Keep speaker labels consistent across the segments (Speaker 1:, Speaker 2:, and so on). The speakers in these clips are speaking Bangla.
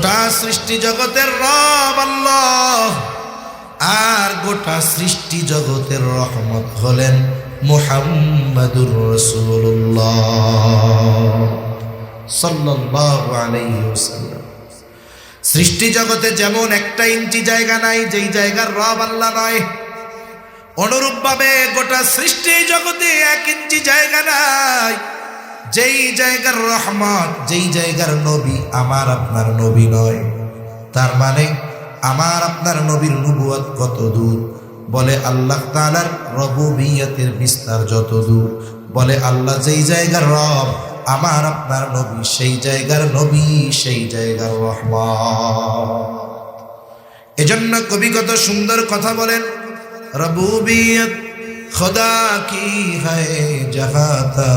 Speaker 1: গোটা সৃষ্টি জগতের রব আল্লাহ, আর গোটা সৃষ্টি জগতের রহমত হলেন মুহাম্মাদুর রাসূলুল্লাহ সাল্লাল্লাহু আলাইহি ওয়াসাল্লাম। সৃষ্টি জগতে যেমন একটা ইঞ্চি জায়গা নাই যেই জায়গার রব আল্লাহ নয়, অনুরূপভাবে গোটা সৃষ্টি জগতে 1 ইঞ্চি জায়গা নাই যেই জায়গার রহমত, যেই জায়গার নবী আমার আপনার নবী নয়। তার মানে আমার আপনার নবীর নবুয়ত কত দূর, বলে আল্লাহ তাআলার রুবুবিয়তের বিস্তার যত দূর, বলে আল্লাহ যেই জায়গার রব আমার আপনার নবী সেই জায়গার নবী, সেই জায়গার রহমত। এজন্য কবি কত সুন্দর কথা বলেন, রুবুবিয়ত খোদা কি হ্যায় জাহাঁ তা,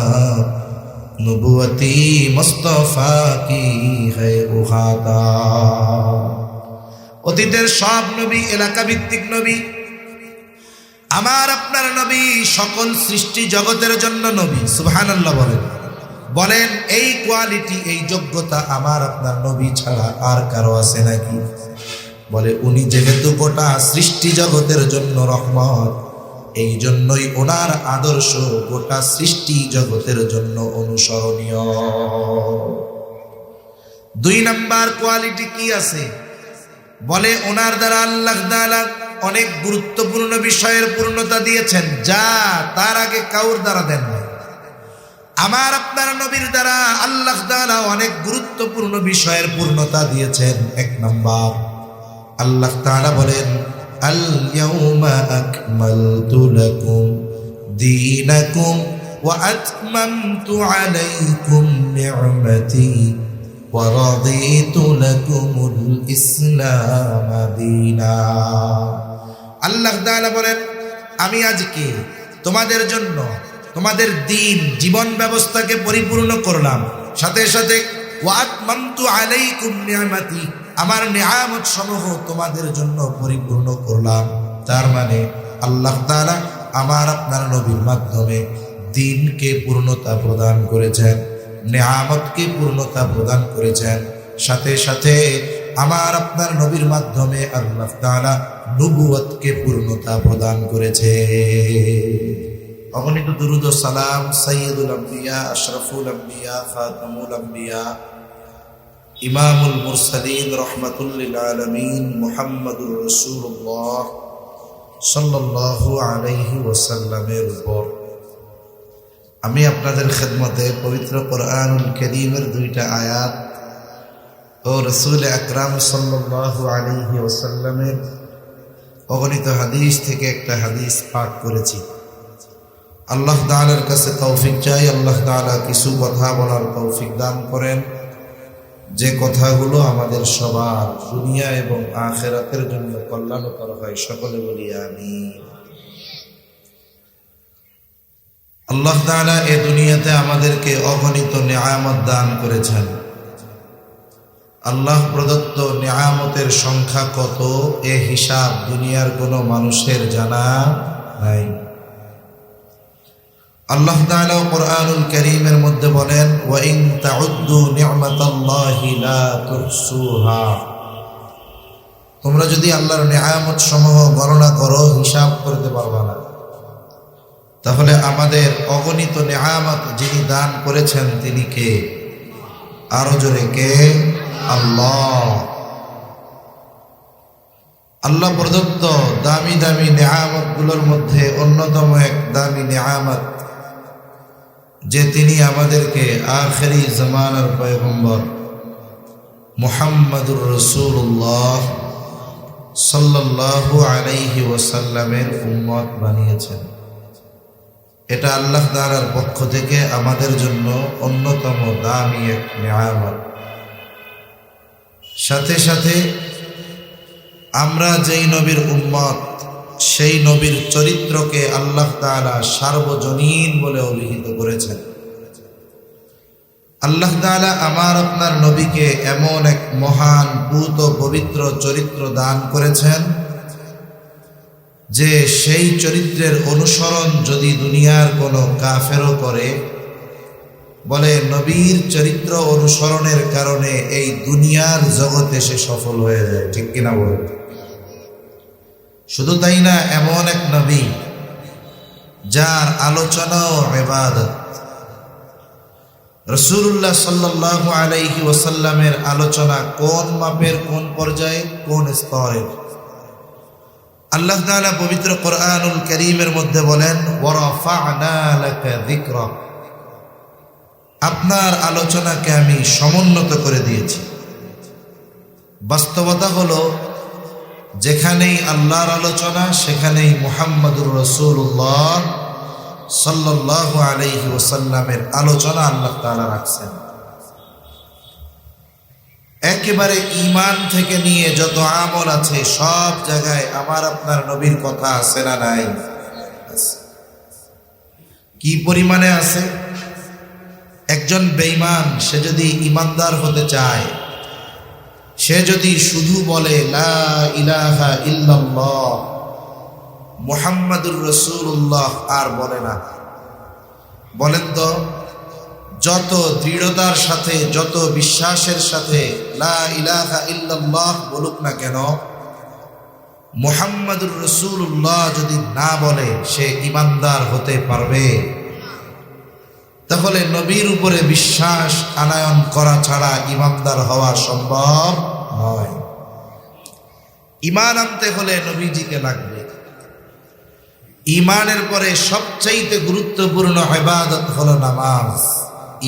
Speaker 1: নবুয়তি মুস্তাফা কি হ্যায় উহাতা। অতীতের সব নবী এলাকা ভিত্তিক নবী, আমার আপনার নবী সকল সৃষ্টি জগতের জন্য নবী। সুবহানাল্লাহ বলেন, বলেন এই কোয়ালিটি, এই যোগ্যতা আমার আপনার নবী ছাড়া আর কারো আছে নাকি? বলে উনি যেহেতু গোটা সৃষ্টি জগতের জন্য রহমত, এই জন্যই ওনার আদর্শ গোটা সৃষ্টি জগতের জন্য অনুসরণীয়। 2 নাম্বার কোয়ালিটি কি আছে? বলে ওনার দ্বারা আল্লাহ তাআলা অনেক গুরুত্বপূর্ণ বিষয়ের পূর্ণতা দিয়েছেন, যা তার আগে কাউর দ্বারা দেন না। আমার আপনার নবীর দ্বারা আল্লাহ তাআলা অনেক গুরুত্বপূর্ণ বিষয়ের পূর্ণতা দিয়েছেন। 1 নাম্বার, আল্লাহ তাআলা বলেন আল ইয়াউমা আকমালতু লাকুম দীনাকুম ওয়া আতমামতু আলাইকুম নি'মাতি ওয়া রাদিতু লাকুমুল ইসলাম দীনা। আল্লাহ তাআলা বলেন আমি আজকে তোমাদের জন্য তোমাদের দিন জীবন ব্যবস্থাকে পরিপূর্ণ করলাম, সাথে সাথে ওয়া আতমামতু আলাইকুম নি'মাতি, আমার নিয়ামত সমূহ তোমাদের জন্য পরিপূর্ণ করলাম। তার মানে আল্লাহ তাআলা আমার আপনার নবীর মাধ্যমে দ্বীনকে পূর্ণতা প্রদান করেছেন, নিয়ামতকে পূর্ণতা প্রদান করেছেন, সাথে সাথে আমার আপনার নবীর মাধ্যমে আল্লাহ তাআলা নবুয়তকে পূর্ণতা প্রদান করেছে। অগণিত দুরূদ ও সালাম সাইয়্যিদুল আম্বিয়া, আশরাফুল আম্বিয়া, খাতামুল আম্বিয়া, ইমামুল মুরসালিন, রহমাতুল লিল আলামিন মুহাম্মাদুর রাসূলুল্লাহ সাল্লাল্লাহু আলাইহি ওয়াসাল্লামের উপর আমি আপনাদের খেদমতে পবিত্র কোরআনুল কারীমের 2টা আয়াত ও রাসূল আকরাম সাল্লাল্লাহু আলাইহি ওয়াসাল্লামের অগণিত হাদিস থেকে একটা হাদিস পাঠ করেছি। আল্লাহ তাআলার কাছে তৌফিক চাই, আল্লাহ তাআলা কিছু কথা বলার তৌফিক দান করেন, যে কথাগুলো আমাদের সবার দুনিয়া এবং আখিরাতের জন্য কল্যাণকর হয়। সকলে বলি আমিন। আল্লাহ তাআলা এই দুনিয়াতে আমাদেরকে অগণিত নিয়ামত দান করেছেন। আল্লাহ প্রদত্ত নিয়ামতের সংখ্যা কত এ হিসাব দুনিয়ার কোনো মানুষের জানা নাই। আল্লাহ তাআলা কোরআনুল কারীমের মধ্যে বলেন ওয়া ইন তাউদ্দু নি'মাতাল্লাহি লা তুহসুহা, তোমরা যদি আল্লাহর নিয়ামত সমূহ গণনা করো হিসাব করতে পারবে না। তাহলে আমাদের অগণিত নিয়ামত যিনি দান করেছেন তিনি কে? আরো জোরে কে? আল্লাহ। আল্লাহ প্রদত্ত দামি দামি নিয়ামত গুলোর মধ্যে অন্যতম এক দামি নিয়ামত যে তিনি আমাদেরকে আখেরি জামানার পয়গম্বর মুহাম্মাদুর রাসূলুল্লাহ সাল্লাল্লাহু আলাইহি ওয়াসাল্লামের উম্মত বানিয়েছেন। এটা আল্লাহ তাআলার পক্ষ থেকে আমাদের জন্য অন্যতম দামি এক নিয়ামত। সাথে সাথে আমরা যেই নবীর উম্মত, সেই নবীর চরিত্রকে আল্লাহ তাআলা সার্বজনীন বলে অভিহিত করেছেন। আল্লাহ তাআলা আমার আপনার নবীকে এমন এক মহান পূত পবিত্র চরিত্র দান করেছেন যে সেই চরিত্রের অনুসরণ যদি দুনিয়ার কোনো কাফেরও করে বলে নবীর চরিত্র অনুসরণের কারণে এই দুনিয়ার জগতে সে সফল হয়ে যায়, ঠিক কিনা বলে? শুধু তাই না, এমন এক নবী যার আলোচনাও ইবাদত। রাসূলুল্লাহ সাল্লাল্লাহু আলাইহি ওয়াসাল্লামের আলোচনা কোন মাপের, কোন পর্যায়ে, কোন স্তরের? আল্লাহ তাআলা পবিত্র কোরআনুল কারীমের মধ্যে বলেন, ওয়ারাফা'না লাকা যিকরাক, আপনার আলোচনাকে আমি সমুন্নত করে দিয়েছি। বাস্তবতা হলো, যেখানেই আল্লাহর আলোচনা সেখানেই মুহাম্মদুর রাসূলুল্লাহ সাল্লাল্লাহু আলাইহি ওয়াসাল্লামের আলোচনা আল্লাহ তাআলা রাখছেন। একেবারে ঈমান থেকে নিয়ে যত আমল আছে সব জায়গায় আমার আপনার নবীর কথা আছে না নাই? কি পরিমাণে আছে? একজন বেঈমান সে যদি ঈমানদার হতে চায়, সে যদি শুধু বলে লা ইলাহা ইল্লাল্লাহ মুহাম্মাদুর রাসূলুল্লাহ আর বলে না, বলেন তো যত দৃঢ়তার সাথে, যত বিশ্বাসের সাথে লা ইলাহা ইল্লাল্লাহ বলুক না কেন, মুহাম্মাদুর রাসূলুল্লাহ যদি না বলে সে ঈমানদার হতে পারবে? তাহলে নবীর উপরে বিশ্বাস আনয়ন করা ছাড়া ঈমানদার হওয়া সম্ভব নয়। ঈমান আনতে হলে নবীজিকে লাগবে। ঈমানের পরে সবচাইতে গুরুত্বপূর্ণ ইবাদত হলো নামাজ।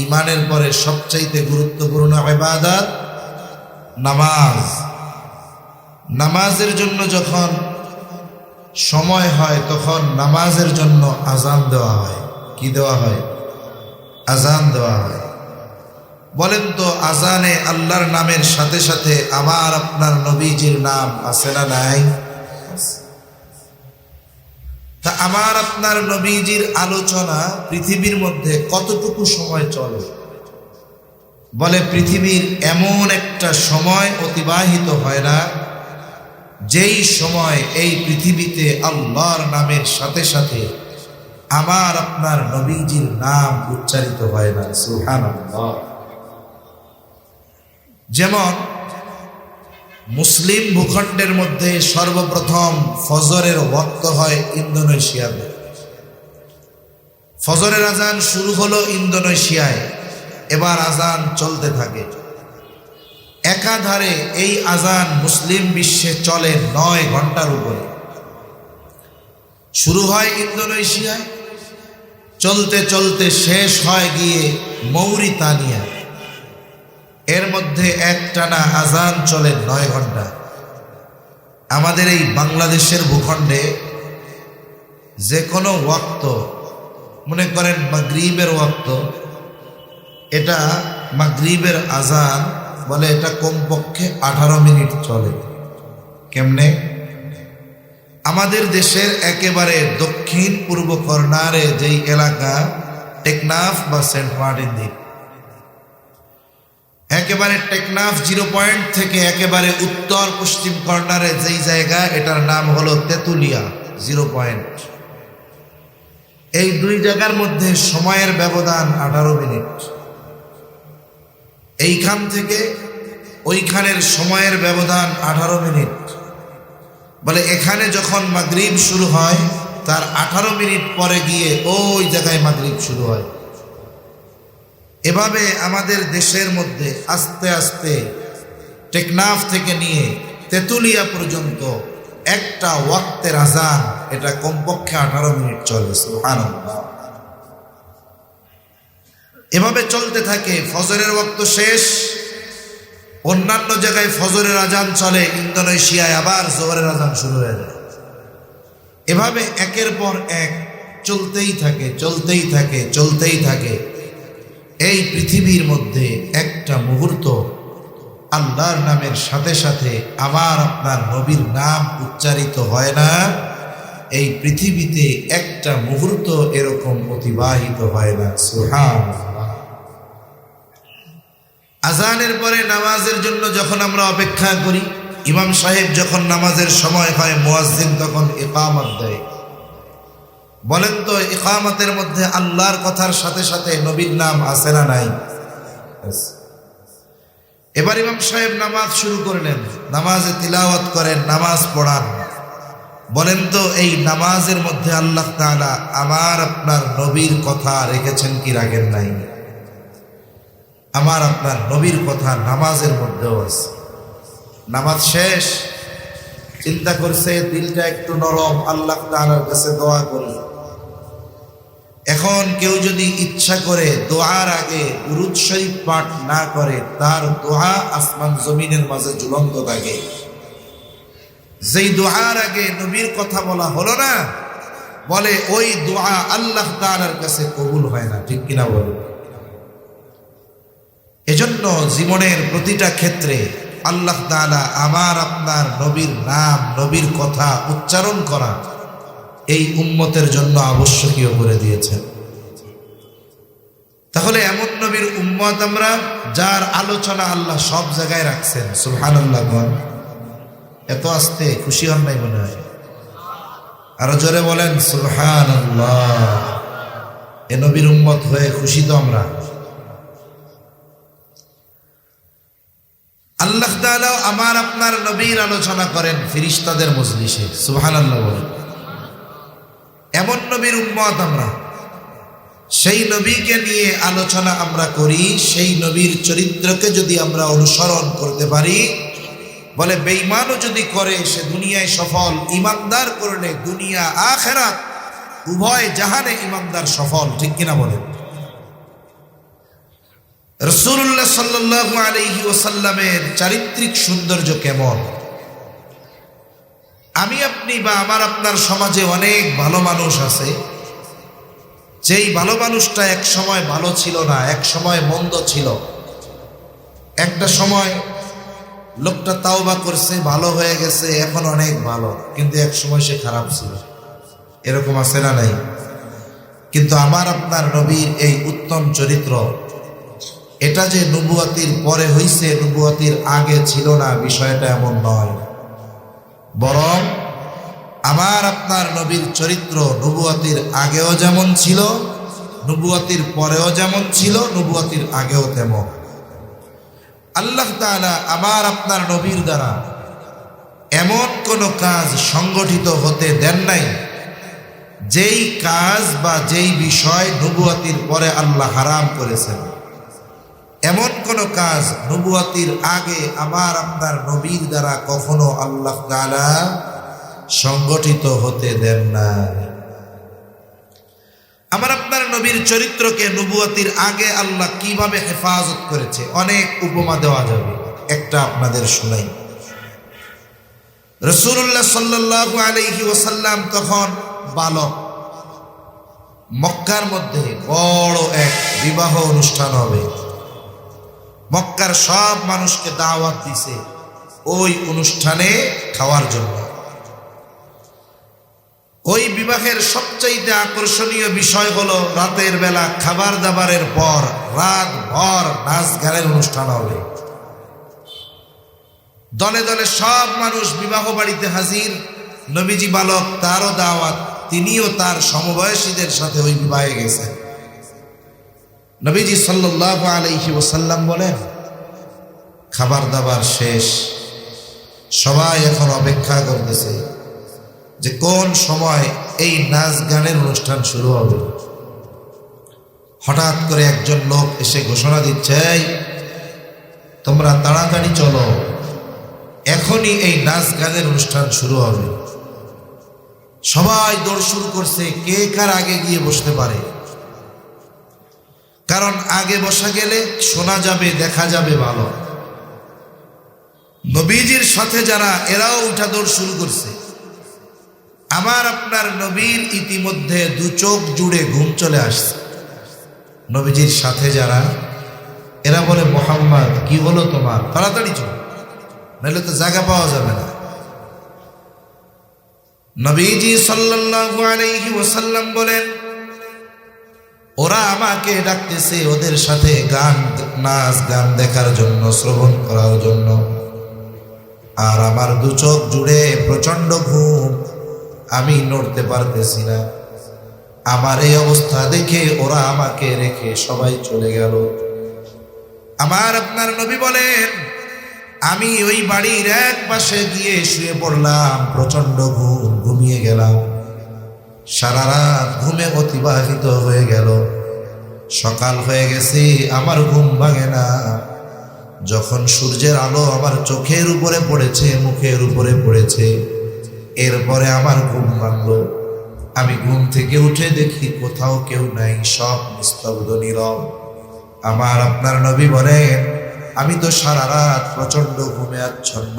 Speaker 1: ঈমানের পরে সবচাইতে গুরুত্বপূর্ণ ইবাদত নামাজ। নামাজের জন্য যখন সময় হয় তখন নামাজের জন্য আযান দেওয়া হয়। কি দেওয়া হয়? আযান দেওয়া হয়। বলেন তো আযানে আল্লাহর নামের সাথে সাথে আমার আপনার নবীজির নাম আছে না নাই? তা আমার আপনার নবীজির আলোচনা পৃথিবীর মধ্যে কতটুকু সময় চলে? বলে পৃথিবীর এমন একটা সময় অতিবাহিত হয় না যেই সময় এই পৃথিবীতে আল্লাহর নামের সাথে সাথে আমার আপনার নবীজির নাম উচ্চারিত হয় না। সুবহানাল্লাহ। যেমন মুসলিম ভূখণ্ডের মধ্যে সর্বপ্রথম ফজরের ওয়াক্ত হয় ইন্দোনেশিয়াতে। ফজরের আজান শুরু হলো ইন্দোনেশিয়ায়, এবার আজান চলতে থাকে। একাধারে এই আজান মুসলিম বিশ্বে চলে 9 ঘন্টার উপরে। শুরু হয় ইন্দোনেশিয়ায়, চলতে চলতে শেষ হয় গিয়ে মৌরিতানিয়া। এর মধ্যে একটানা আজান চলে 9 ঘন্টা। আমাদের এই বাংলাদেশের ভূখণ্ডে যে কোনো ওয়াক্ত, মনে করেন মাগরিবের ওয়াক্ত, এটা মাগরিবের আজান বলে এটা কমপক্ষে 18 মিনিট চলে। কেমনে? আমাদের দেশের একেবারে দক্ষিণ পূর্ব কর্নারে যেই এলাকা টেকনাফ বা সেন্ট মার্টিন দ্বীপ, একেবারে টেকনাফ 0 পয়েন্ট থেকে একেবারে উত্তর পশ্চিম কর্নারে যেই জায়গা, এটার নাম হলো তেতুলিয়া 0 পয়েন্ট। এই দুই জায়গার মধ্যে সময়ের ব্যবধান 18 মিনিট। এইখান থেকে ওইখানের সময়ের ব্যবধান 18 মিনিট। বলে এখানে যখন মাগরিব শুরু হয় তার 18 মিনিট পরে গিয়ে ওই জায়গায় মাগরিব শুরু হয়। এভাবে আমাদের দেশের মধ্যে আস্তে আস্তে টেকনাফ থেকে নিয়ে তেতুলিয়া পর্যন্ত একটা ওয়াক্তের আজান এটা কমপক্ষে 18 মিনিট চলে। সুবহানাল্লাহ। এভাবে চলতে থাকে। ফজরের ওয়াক্ত শেষ, অন্যান্য জায়গায় ফজরের আজান চলে, ইন্দোনেশিয়ায় আবার জোহরের আজান শুরু হয়ে যায়। এভাবে একের পর এক চলতেই থাকে, চলতেই থাকে, চলতেই থাকে। এই পৃথিবীর মধ্যে একটা মুহূর্ত আল্লাহর নামের সাথে সাথে আমার আপনার নবীর নাম উচ্চারিত হয় না। এই পৃথিবীতে একটা মুহূর্ত এরকম অতিবাহিত হয় না। সুবহানাল্লাহ। আজানের পরে নামাজের জন্য যখন আমরা অপেক্ষা করি, ইমাম সাহেব যখন নামাজের সময় হয়, মুয়াজ্জিন তখন ইকামত দেয়। বলেন তো ইকামতের মধ্যে আল্লাহর কথার সাথে সাথে নবীর নাম আছে না নাই? এবার ইমাম সাহেব নামাজ শুরু করলেন, নামাজে তিলাওয়াত করেন, নামাজ পড়ান। বলেন তো এই নামাজের মধ্যে আল্লাহ তাআলা আমার আপনার নবীর কথা রেখেছেন কি রাখেন নাই? আমার আপনার নবীর কথা নামাজের মধ্যেও আছে। নামাজ শেষ, চিন্তা করছে দিলটা একটু নরম, আল্লাহ তাআলার কাছে দোয়া করি। এখন কেউ যদি ইচ্ছা করে দোয়ার আগে দুরূদ শরীফ পাঠ না করে, তার দোয়া আসমান জমিনের মাঝে ঝুলন্ত থাকে। যেই দোয়ার আগে নবীর কথা বলা হলো না, বলে ওই দোয়া আল্লাহ তাআলার কাছে কবুল হয় না। ঠিক কিনা বলে? এজন্য জীবনের প্রতিটা ক্ষেত্রে আল্লাহ তাআলা আমার আপনার নবীর নাম, নবীর কথা উচ্চারণ করা এই উম্মতের জন্য আবশ্যকীয় করে দিয়েছেন। তাহলে এমন নবীর উম্মত আমরা, যার আলোচনা আল্লাহ সব জায়গায় রাখছেন। সুবহানাল্লাহ। এত আস্তে খুশি হন নাই মনে হয়? আরো জোরে বলেন সুবহানাল্লাহ। এ নবীর উম্মত হয়ে খুশি তো আমরা। আল্লাহ তাআলা আমার আপনার নবীর আলোচনা করেন ফেরেশতাদের মজলিসে। সুবহানাল্লাহ বলেন। এমন নবীর উম্মত আমরা, সেই নবীকে নিয়ে আলোচনা আমরা করি, সেই নবীর চরিত্রকে যদি আমরা অনুসরণ করতে পারি, বলে বেঈমানও যদি করে সে দুনিয়ায় সফল, ইমানদার করলে দুনিয়া আখিরাত উভয় জাহানে ইমানদার সফল। ঠিক কিনা বলেন? রাসূলুল্লাহ সাল্লাল্লাহু আলাইহি ওয়াসাল্লামের চারিত্রিক সৌন্দর্য কেমন? আমি আপনি বা আমার আপনার সমাজে অনেক ভালো মানুষ আছে, যেই ভালো মানুষটা এক সময় ভালো ছিল না, এক সময় মন্দ ছিল। একটা সময় লোকটা তাওবা করছে, ভালো হয়ে গেছে, এখন অনেক ভালো, কিন্তু এক সময় সে খারাপ ছিল। এরকম আছে না নাই? কিন্তু আমার আপনার নবীর এই উত্তম চরিত্র, এটা যে নবুয়তির পরে হইছে, নবুয়তির আগে ছিল না, বিষয়টা এমন নয়। বরং আমার আপনার নবীর চরিত্র নবুয়তির আগেও যেমন ছিল, নবুয়তির পরেও যেমন ছিল, নবুয়তির আগেও তেমন। আল্লাহ তাআলা আমার আপনার নবীর দ্বারা এমন কোনো কাজ সংগঠিত হতে দেন নাই, যেই কাজ বা যেই বিষয় নবুয়তির পরে আল্লাহ হারাম করেছেন। এমন কোন কাজ নবুয়তির আগে আমার আপনার নবীর দ্বারা কখনো আল্লাহ তাআলা সংগঠিত হতে দেন না। আমার আপনার নবীর চরিত্রকে নবুয়তির আগে আল্লাহ কিভাবে হেফাজত করেছে অনেক উপমা দেওয়া যাবে। একটা আপনাদের শোনাই। রাসূলুল্লাহ সাল্লাল্লাহু আলাইহি ওয়াসাল্লাম তখন বালক। মক্কার মধ্যে বড় এক বিবাহ অনুষ্ঠান হবে। মক্কার সব মানুষকে দাওয়াত দিছে ওই অনুষ্ঠানে খাওয়ার জন্য। ওই বিবাহের সবচাইতে আকর্ষণীয় বিষয় হলো রাতের বেলা খাবার দাবারের পর রাত ভর নাচ গানের অনুষ্ঠান হবে। দলে দলে সব মানুষ বিবাহ বাড়িতে হাজির। নবীজি বালক, তারও দাওয়াত, তিনিও তার সমবয়সীদের সাথে ওই বিবাহে গেছেন। নবীজি সাল্লাল্লাহু আলাইহি ওয়াসাল্লাম বলেন, খাবার দাবার শেষ, সবাই এখন অপেক্ষা করতেছে যে কোন সময় এই নাচ গানের অনুষ্ঠান শুরু হবে। হঠাৎ করে একজন লোক এসে ঘোষণা দিচ্ছে, তোমরা তাড়াতাড়ি চলো, এখনই এই নাচ গানের অনুষ্ঠান শুরু হবে। সবাই দৌড় শুরু করছে, কে কার আগে গিয়ে বসতে পারে। কারণ আগে বসা গেলে শোনা যাবে, দেখা যাবে ভালো। নবীজির সাথে যারা, এরাও উঠা দৌড় শুরু করছে। আমার আপনার নবীর ইতিমধ্যে দু চোখ জুড়ে ঘুম চলে আসছে। নবীজির সাথে যারা, এরা বলে, মুহাম্মদ কি হলো তোমার, তাড়াতাড়ি চলো, নাহলে তো জায়গা পাওয়া যাবে না। নবীজি সাল্লাল্লাহু আলাইহি ওয়াসাল্লাম বলেন, ওরা আমাকে ডাকতেছে ওদের সাথে গান, নাচ গান দেখার জন্য, শ্রবণ করার জন্য। আর আমার দু চোখ জুড়ে প্রচন্ড ঘুম, আমি নড়তে পারতেছি না। আমার এই অবস্থা দেখে ওরা আমাকে রেখে সবাই চলে গেল। আমার আপনার নবী বলেন, আমি ওই বাড়ির এক পাশে গিয়ে শুয়ে পড়লাম, প্রচন্ড ঘুমিয়ে গেলাম। সারা রাত ঘুমে অতিবাহিত হয়ে গেল। সকাল হয়ে গেছে, আমার ঘুম ভাঙে না। যখন সূর্যের আলো আমার চোখের উপরে পড়েছে, মুখের উপরে পড়েছে, এরপরে আমার ঘুম ভাঙল। আমি ঘুম থেকে উঠে দেখি কোথাও কেউ নাই, সব নিস্তব্ধ নীরব। আমার আপনার নবী বলেন, আমি তো সারা রাত প্রচন্ড ঘুমে আচ্ছন্ন,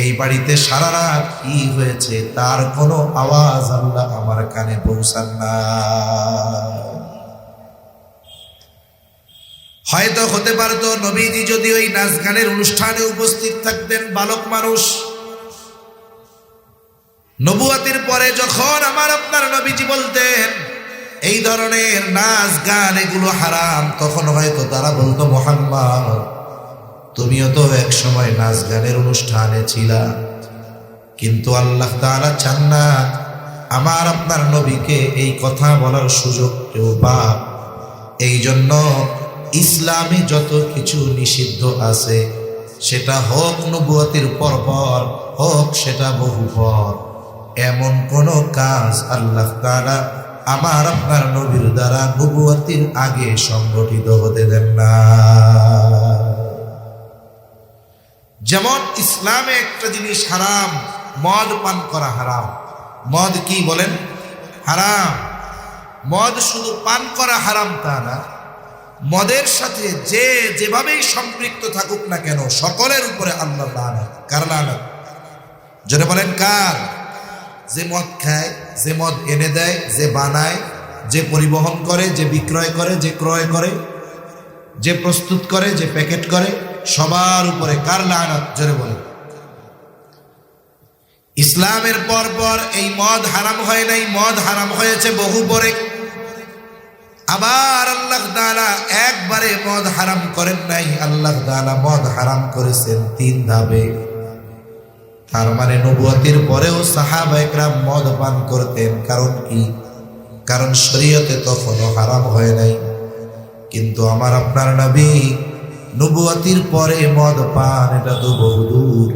Speaker 1: এই বাড়িতে সারা রাত কি হয়েছে তার কোনো আওয়াজ আল্লাহ আমার কানে পৌঁছান না। হয়তো হতে পারতো নবীজি যদি ওই নাচ গানের অনুষ্ঠানে উপস্থিত থাকতেন, বালক মানুষ। নবুয়তের পরে যখন আমার আপনার নবীজি বলতেন এই ধরনের নাচ গান এগুলো হারাম, তখন হয়তো তারা বলতো, মুহাম্মদ তুমিও তো এক সময় নাচ গানের অনুষ্ঠানে ছিলা। কিন্তু আল্লাহ তাআলা চান না আমার আপনার নবীকে এই কথা বলার সুযোগ কেউ পাক। এই জন্য ইসলামে যত কিছু নিষিদ্ধ আছে, সেটা হোক নবুয়তের পর হোক সেটা বহু পর, এমন কোন কাজ আল্লাহ তাআলা আমার আপনার নবীর দ্বারা নবুয়তের আগে সংগঠিত হতে দেন না। যেমন ইসলামে একটা জিনিস হারাম, মদ পান করা হারাম। মদ কি বলেন? হারাম। মদ শুধু পান করা হারাম তা না, মদের সাথে যে যেভাবেই সম্পৃক্ত থাকুক না কেন, সকলের উপরে আল্লাহর লানত। কার লানত? জোরে বলেন কার? যে মদ খায়, যে মদ এনে দেয়, যে বানায়, যে পরিবহন করে, যে বিক্রয় করে, যে ক্রয় করে, যে প্রস্তুত করে, যে প্যাকেট করে, সবার উপরে কার লানত? জোরে বলেন। ইসলামের পর এই মদ হারাম হয় নাই, মদ হারাম হয়েছে বহু পরে। আবার আল্লাহ তাআলা একবারে মদ হারাম করেন নাই, আল্লাহ তাআলা মদ হারাম করেছেন 3 ধাপে। তার মানে নবুয়তের পরেও সাহাবায়ে কেরাম মদ পান করতেন। কারণ কি? কারণ শরীয়তে তখনও হারাম হয় নাই। কিন্তু আমার আপনার নবী নবুয়তের পরে মদ পান, এটা তো বহুদূর।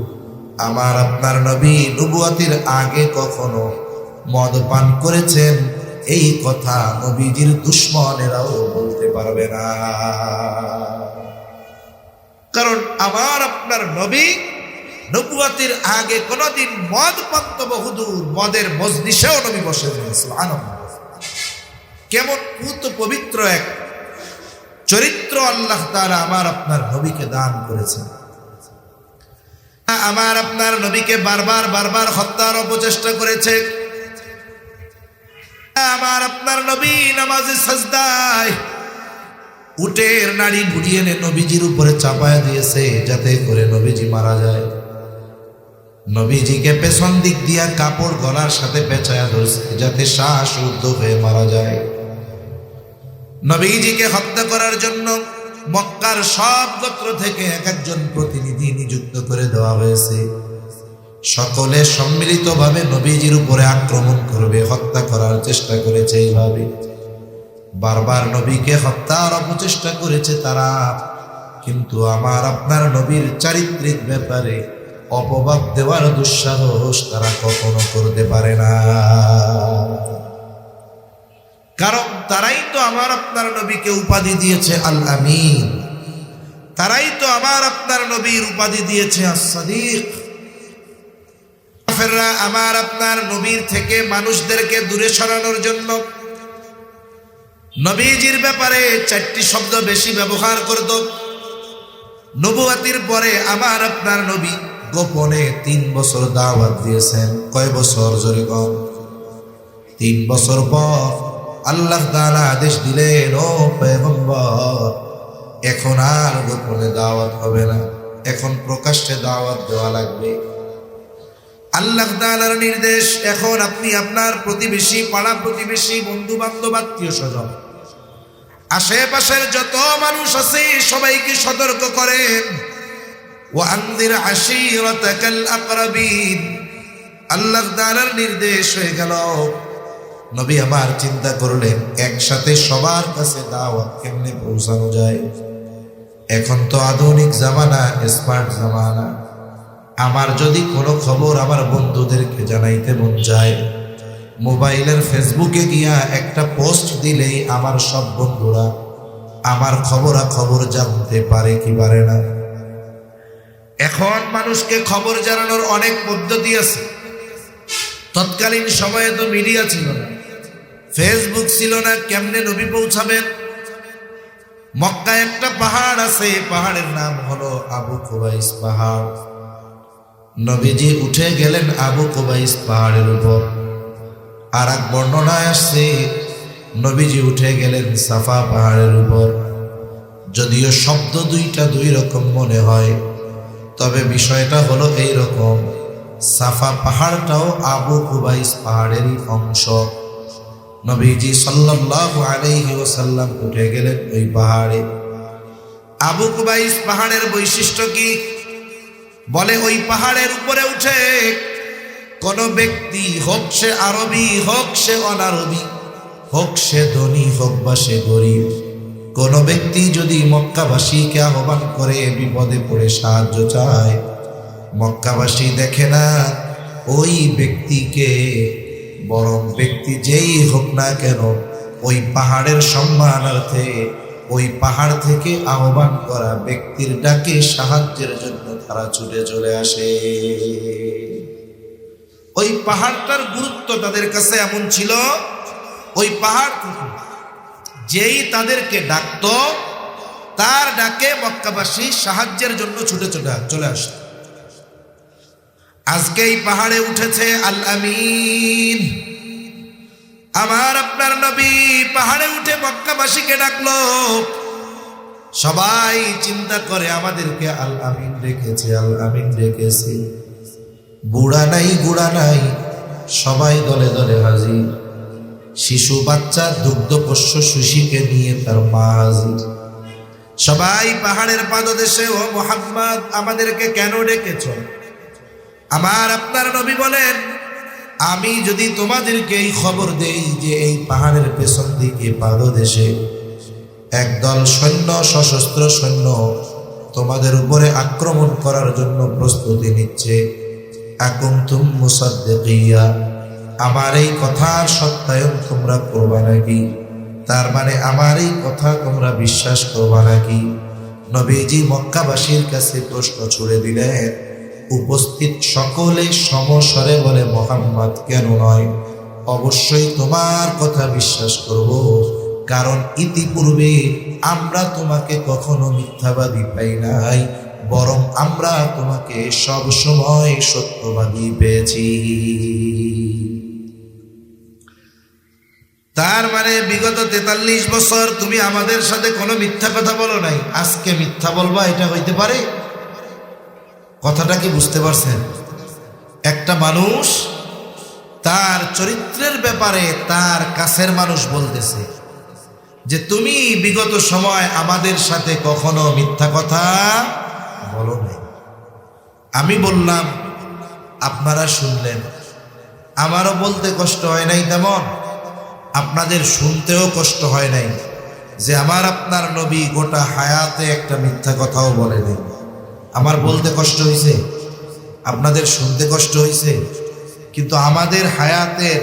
Speaker 1: আমার আপনার নবী নবুয়তের আগে কখনো মদ পান করেছেন, এই কথা নবীজির দুশমনেরাও বলতে পারবে না। কারণ আমার আপনার নবী নবুয়তের আগে কোনদিন মদ পান্ত বহুদূর, মদের মজলিসেও নবী বসেছেন। সুবহানাল্লাহ। কেমন পুত পবিত্র এক চরিত্র আল্লাহ তাআলা আমার আপনার নবীকে দান করেছেন। আমার আপনার নবীকে বারবার হত্যার অপচেষ্টা করেছে। আমার আপনার নবী নামাজে সাজদায় উটের নাড়ি বুড়িয়ে এনে নবীজির উপরে চাপায়া দিয়েছে, যাতে করে নবীজি মারা যায়। নবীজিকে পেছন দিক দিয়া কাপড় গলার সাথে পেঁচায়া ধরছে, যাতে শ্বাসরুদ্ধ হয়ে মারা যায়। নবীজিকে হত্যা করার জন্য মক্কার সব গোত্র থেকে এক একজন প্রতিনিধি নিযুক্ত করে দেওয়া হয়েছে। সকলে সম্মিলিতভাবে নবীজির উপরে আক্রমণ করবে, হত্যা করার চেষ্টা করেছে। এইভাবে বারবার নবীকে হত্যার অপচেষ্টা করেছে তারা, কিন্তু আমার আপনার নবীর চারিত্রিক ব্যাপারে অপবাদ দেওয়ার দুঃসাহস তারা কখনো করতে পারে না। কারণ তারাই তো আমার আপনার নবীকে উপাধি দিয়েছে আল আমিন, তারাই তো আমার আপনার নবীর উপাধি দিয়েছে আস-সাদিক। কাফেররা আমার আপনার নবীর থেকে মানুষদেরকে দূরে সরানোর জন্য নবীজির ব্যাপারে 4টি শব্দ বেশি ব্যবহার করত। নবুয়তের পরে আমার আপনার নবী গোপনে 3 বছর দাওয়াত দিয়েছেন। কয় বছর? জোরে কম। 3 বছর পর আল্লাহ তাআলা আদেশ দিলেন, ও পয়গম্বর, এখন আর গোপনে দাওয়াত হবে না, এখন প্রকাশ্যে দাওয়াত দেওয়া লাগবে। আল্লাহ তাআলার নির্দেশ, এখন আপনি আপনার প্রতিবেশী, পাড়া প্রতিবেশী, বন্ধু বান্ধব, আত্মীয় স্বজন, আশেপাশের যত মানুষ আছে সবাইকে সতর্ক করেন। ওয়া আনযির আশীরাতাকাল আকরাবিন। আল্লাহ তাআলার নির্দেশ হয়ে গেল, নবী আমার চিন্তা করলেন একসাথে সবার কাছে দাওয়াত কেমনে পৌঁছানো যায়। এখন তো আধুনিক জামানা, স্মার্ট জামানা। আমার যদি কোনো খবর আমার বন্ধুদেরকে জানাইতে মন যায়, মোবাইলের ফেসবুকে গিয়া একটা পোস্ট দিলেই আমার সব বন্ধুরা আমার খবর জানতে পারে কি পারে না। এখন মানুষকে খবর জানানোর অনেক পদ্ধতি আছে। তৎকালীন সময়ে তো মিডিয়া ছিল না, ফেসবুক ছিল না, কেমনে নবী পৌঁছাবেন? মক্কায় একটা পাহাড় আছে, পাহাড়ের নাম হলো আবু কুবাইস পাহাড়। নবীজি উঠে গেলেন আবু কুবাইস পাহাড়ের উপর। আর এক বর্ণনায় আসছে নবীজি উঠে গেলেন সাফা পাহাড়ের উপর। যদিও শব্দ দুইটা দুই রকম মনে হয়, তবে বিষয়টা হলো এই রকম, সাফা পাহাড়টাও আবু কুবাইস পাহাড়েরই অংশ। নবীজি সাল্লাল্লাহু আলাইহি ওয়াসাল্লাম উঠে গেলেন ওই পাহাড়ে। আবু কুবাইস পাহাড়ের বৈশিষ্ট্য কি? বলে ওই পাহাড়ের উপরে উঠে কোন ব্যক্তি, হোক সে আরবি হোক সে অনারবি, হোক সে ধনী হোক বা সে গরিব, কোন ব্যক্তি যদি মক্কাবাসীকে আহ্বান করে বিপদে পড়ে সাহায্য চায়, মক্কাবাসী দেখে না ওই ব্যক্তিকে, বরং ব্যক্তি যেই হোক না কেন ওই পাহাড়ের সম্মানার্থে ওই পাহাড় থেকে আহ্বান করা ব্যক্তির ডাকে সাহায্যের জন্য তারা ছুটে চলে আসে। ওই পাহাড়টার গুরুত্ব তাদের কাছে এমন ছিল, ওই পাহাড় থেকে যেই তাদেরকে ডাকত তার ডাকে মক্কাবাসী সাহায্যের জন্য ছুটে চলে আসে। আজকে এই পাহাড়ে উঠেছে আল আমিন, আমার আপনার নবী পাহাড়ে উঠে মক্কাবাসীকে ডাকলো। সবাই চিন্তা করে আমাদেরকে আল আমিন রেখেছে, আল আমিন রেখেছে। বুড়া নাই গুড়া নাই, সবাই দলে দলে হাজির। শিশু বাচ্চা দুগ্ধপোষ্য শিশুকে নিয়ে তার মা হাজির। সবাই পাহাড়ের পাদদেশে, ও মুহাম্মদ আমাদেরকে কেন ডেকেছ? আমার আপনার নবী বলেন, আমি যদি তোমাদেরকে এই খবর দেই যে এই পাহাড়ের পেছন দিকে পাদদেশে একদল সৈন্য, সশস্ত্র সৈন্য তোমাদের উপরে আক্রমণ করার জন্য প্রস্তুতি নিচ্ছে, আকুনতুম মুসাদ্দিকিয়া, আমার এই কথার সত্যায়ন তোমরা করবা নাকি? তার মানে আমার এই কথা তোমরা বিশ্বাস করবা নাকি? নবীজি মক্কাবাসীর কাছে প্রশ্ন ছুড়ে দিলেন। উপস্থিত সকলে সমস্বরে বলে, মুহাম্মদ কেন নয়, অবশ্যই তোমার কথা বিশ্বাস করব, কারণ ইতিপূর্বে আমরা তোমাকে কখনো মিথ্যাবাদী পাই নাই, বরং আমরা তোমাকে সব সময় সত্যবাদী পেয়েছি। তার মানে বিগত 43 বছর তুমি আমাদের সাথে কোনো মিথ্যা কথা বলো নাই, আজকে মিথ্যা বলবা, এটা হইতে পারে? কথাটা কি বুঝতে পারছেন? একটা মানুষ তার চরিত্রের ব্যাপারে তার কাছের মানুষ বলতেছে যে তুমি বিগত সময় আমাদের সাথে কখনো মিথ্যা কথা বলো নাই। আমি বললাম, আপনারা শুনলেন, আমারও বলতে কষ্ট হয় নাই, তেমন আপনাদের শুনতেও কষ্ট হয় নাই যে আমার আপনার নবী গোটা হায়াতে একটা মিথ্যা কথাও বলেনি। আমার বলতে কষ্ট হয়েছে, আপনাদের শুনতে কষ্ট হয়েছে, কিন্তু আমাদের হায়াতের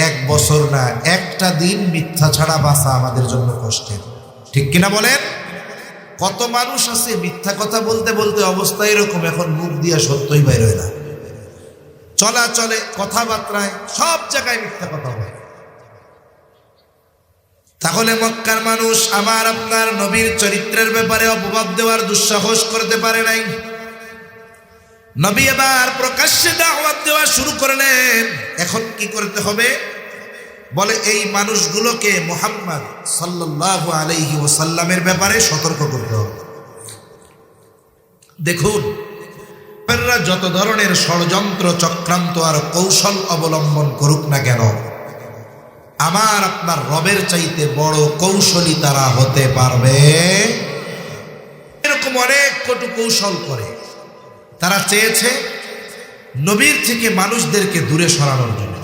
Speaker 1: 1 বছর না, একটা দিন মিথ্যা ছাড়া বাঁচা আমাদের জন্য কষ্টের। ঠিক কিনা বলেন? কত মানুষ আছে মিথ্যা কথা বলতে বলতে অবস্থা এরকম, এখন মুখ দিয়া সত্যই বাইর হয় না, চলাচলে কথাবার্তায় সব জায়গায় মিথ্যা কথা হয়। তাহলে মক্কার মানুষ আমার আপনার নবীর চরিত্রের ব্যাপারে অপবাদ দেওয়ার দুঃসাহস করতে পারে নাই। নবী এবার প্রকাশ্যে দাওয়াত দেওয়া শুরু করলেন। এখন কি করতে হবে? বলে এই মানুষগুলোকে মুহাম্মদ সাল্লাল্লাহু আলাইহি ওয়াসাল্লামের ব্যাপারে সতর্ক করতে হবে। দেখুন, কাফেররা যত ধরনের ষড়যন্ত্র, চক্রান্ত আর কৌশল অবলম্বন করুক না কেন, আমার আপনার রবের চাইতে বড় কৌশলী তারা হতে পারবে। এরকম অনেক কটু কৌশল করে তারা চেয়েছে নবীর থেকে মানুষদেরকে দূরে সরানোর জন্য।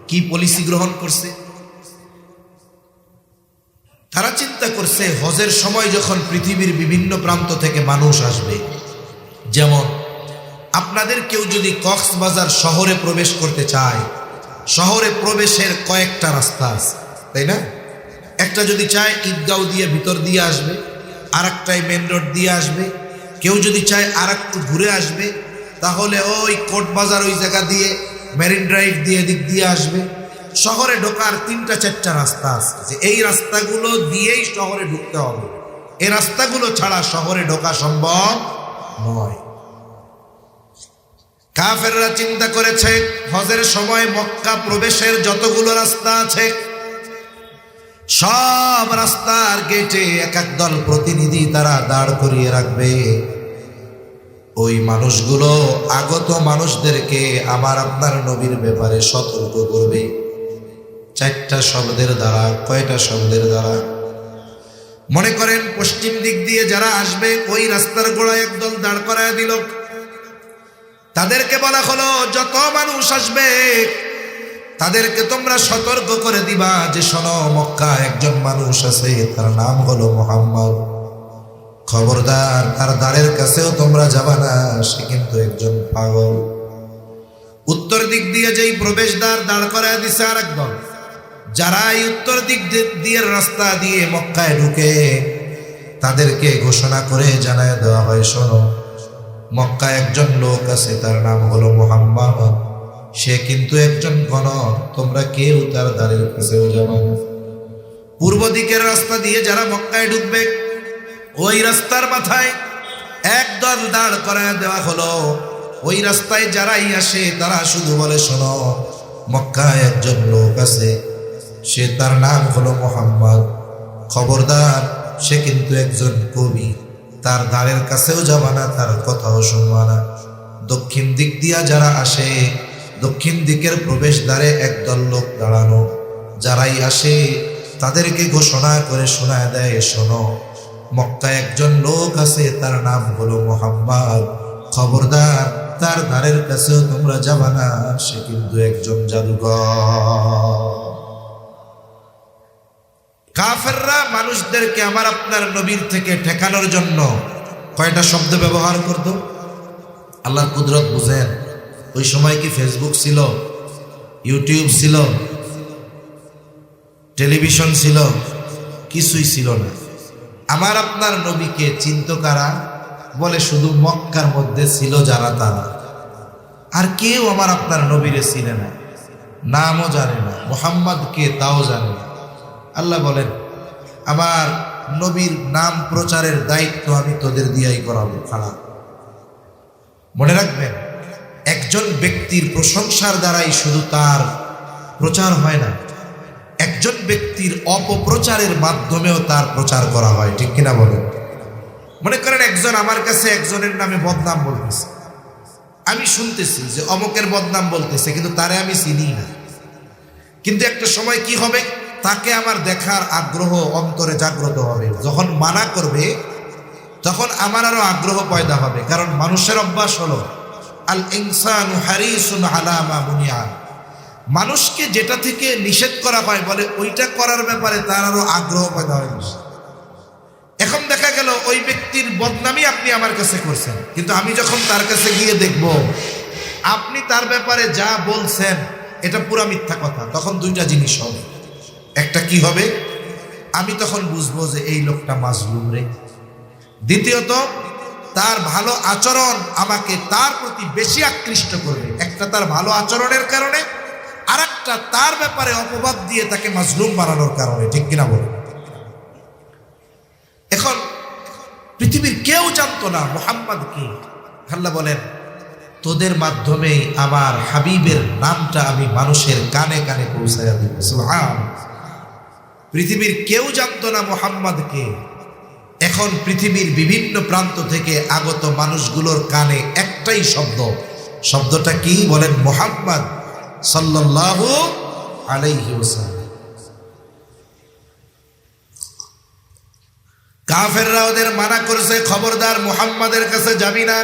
Speaker 1: কি পলিসি গ্রহণ করছে? করছে হজের সময় যখন পৃথিবীর বিভিন্ন প্রান্ত থেকে মানুষ আসবে, যেমন আপনাদের কেউ যদি কক্সবাজার শহরে প্রবেশ করতে চায়, শহরে প্রবেশের কয়েকটা রাস্তা আছে, তাই না? একটা যদি চায় ঈদগাঁও দিয়ে ভিতর দিয়ে আসবে, আর একটাই মেন রোড দিয়ে আসবে, কেউ যদি চায় আর একটু ঘুরে আসবে তাহলে ওই কোর্ট বাজার ওই জায়গা দিয়ে মেরিন ড্রাইভ দিয়ে দিক দিয়ে আসবে। শহরে ঢোকার 3-4টা রাস্তা আছে, যে এই রাস্তাগুলো দিয়েই শহরে ঢুকতে হবে, এই রাস্তাগুলো ছাড়া শহরে ঢোকা সম্ভব নয়। কাফেররা চিন্তা করেছে হজের সময় মক্কা প্রবেশের যতগুলো রাস্তা আছে সব রাস্তার গেটে এক এক দল প্রতিনিধি তারা দাঁড় করিয়ে রাখবে। ওই মানুষগুলো আগত মানুষদেরকে আমার আপনার নবীর ব্যাপারে সতর্ক করবে 4টা শব্দের দ্বারা। কয়টা শব্দের দ্বারা? মনে করেন পশ্চিম দিক দিয়ে যারা আসবে ওই রাস্তার গোড়ায় একদল দাঁড় করায় দিল, তাদেরকে বলা হলো যত মানুষ আসবে তাদেরকে তোমরা সতর্ক করে দিবা যে শোনো, মক্কা একজন মানুষ আছে, তার নাম হলো মুহাম্মদ, খবরদার তার দ্বারের কাছেও তোমরা যাবা না, সে কিন্তু একজন পাগল। উত্তর দিক দিয়ে যেই প্রবেশদ্বার দাঁড় করায় দিছে আর একদল, যারা এই উত্তর দিক দিয়ে রাস্তা দিয়ে মক্কায় ঢুকে তাদেরকে ঘোষণা করে জানায় দেওয়া হয়, শোনো মক্কায় একজন লোক আছে, তার নাম হলো মুহাম্মদ, সে কিন্তু একজন গণক, তোমরা কেউ তার দ্বারের কাছেও যাবে না। পূর্ব দিকের রাস্তা দিয়ে যারা মক্কায় ঢুকবে ওই রাস্তার মাথায় একদল দাঁড় করায় দেওয়া হলো, ওই রাস্তায় যারাই আসে তারা শুধু বলে শোনো মক্কায় একজন লোক আছে, সে তার নাম হলো মুহাম্মদ, খবরদার সে কিন্তু একজন কবি, তার দ্বারের কাছেও যাবা না, তার কথাও শুনবা না। দক্ষিণ দিক দিয়া যারা আসে দক্ষিণ দিকের প্রবেশ দ্বারে একদল লোক দাঁড়ানো, যারাই আসে তাদেরকে ঘোষণা করে শোনায় দেয়, শোনো মক্কায় একজন লোক আছে, তার নাম হলো মুহাম্মদ, খবরদার তার দ্বারের কাছেও তোমরা যাবা না, সে কিন্তু একজন জাদুকর। কাফেররা মানুষদেরকে আমার আপনার নবীর থেকে ঠেকানোর জন্য কয়টা শব্দ ব্যবহার করত? আল্লাহর কুদরত বুঝেন। ওই সময় কি ফেসবুক ছিল, ইউটিউব ছিল, টেলিভিশন ছিল? কিছুই ছিল না। আমার আপনার নবীকে চিনত কারা? বলে শুধু মক্কার মধ্যে ছিল যারা, তারা। আর কেউ আমার আপনার নবীরে চিনে না, নামও জানে না, মুহাম্মদ কে তাও জানে না। আল্লাহ বলেন আমার নবীর নাম প্রচারের দায়িত্ব আমি তোদের দিয়াই করাবো। খারাপ মনে রাখবেন, একজন ব্যক্তির প্রশংসার দ্বারাই শুধু তার প্রচার হয় না, একজন ব্যক্তির অপপ্রচারের মাধ্যমেও তার প্রচার করা হয়, ঠিক কিনা বলেন? মনে করেন একজন আমার কাছে একজনের নামে বদনাম বলতেছে, আমি শুনতেছি যে অমুকের বদনাম বলতেছে, কিন্তু তারে আমি চিনি না, কিন্তু একটা সময় কি হবে, তাকে আমার দেখার আগ্রহ অন্তরে জাগ্রত হবে, যখন মানা করবে তখন আমার আরো আগ্রহ পয়দা হবে। কারণ মানুষের অভ্যাস হলো আল ইনসানু হারিসুন আলা মা বুনিয়া, মানুষকে যেটা থেকে নিষেধ করা হয় বলে ওইটা করার ব্যাপারে তার আরো আগ্রহ পয়দা হয়। এখন দেখা গেল ওই ব্যক্তির বদনামই আপনি আমার কাছে করছেন, কিন্তু আমি যখন তার কাছে গিয়ে দেখব আপনি তার ব্যাপারে যা বলছেন এটা পুরা মিথ্যা কথা, তখন দুইটা জিনিস হবে। একটা কি হবে, আমি তখন বুঝবো যে এই লোকটা মাজলুম রে। দ্বিতীয়ত তার ভালো আচরণ আমাকে তার প্রতি বেশি আকৃষ্ট করবে, একটা তার ভালো আচরণের কারণে, আর একটা তার ব্যাপারে অপবাদ দিয়ে তাকে মাজলুম বানানোর কারণে, ঠিক কিনা বলে? এখন পৃথিবীর কেউ জানতো না মুহাম্মদ কি। আল্লাহ বলেন তোদের মাধ্যমে আমার হাবিবের নামটা আমি মানুষের কানে কানে পৌঁছায়া দিব। সুবহানাল্লাহ। পৃথিবীর কেউ জানতো না মুহাম্মদ কে। এখন পৃথিবীর বিভিন্ন প্রান্ত থেকে আগত মানুষগুলোর কানে একটাই শব্দ, শব্দটা কি বলেন? মুহাম্মদ সাল্লাল্লাহু আলাইহি ওয়াসাল্লাম। কাফেররা ওদের মানা করেছে, খবরদার মুহাম্মাদের কাছে যাবি না।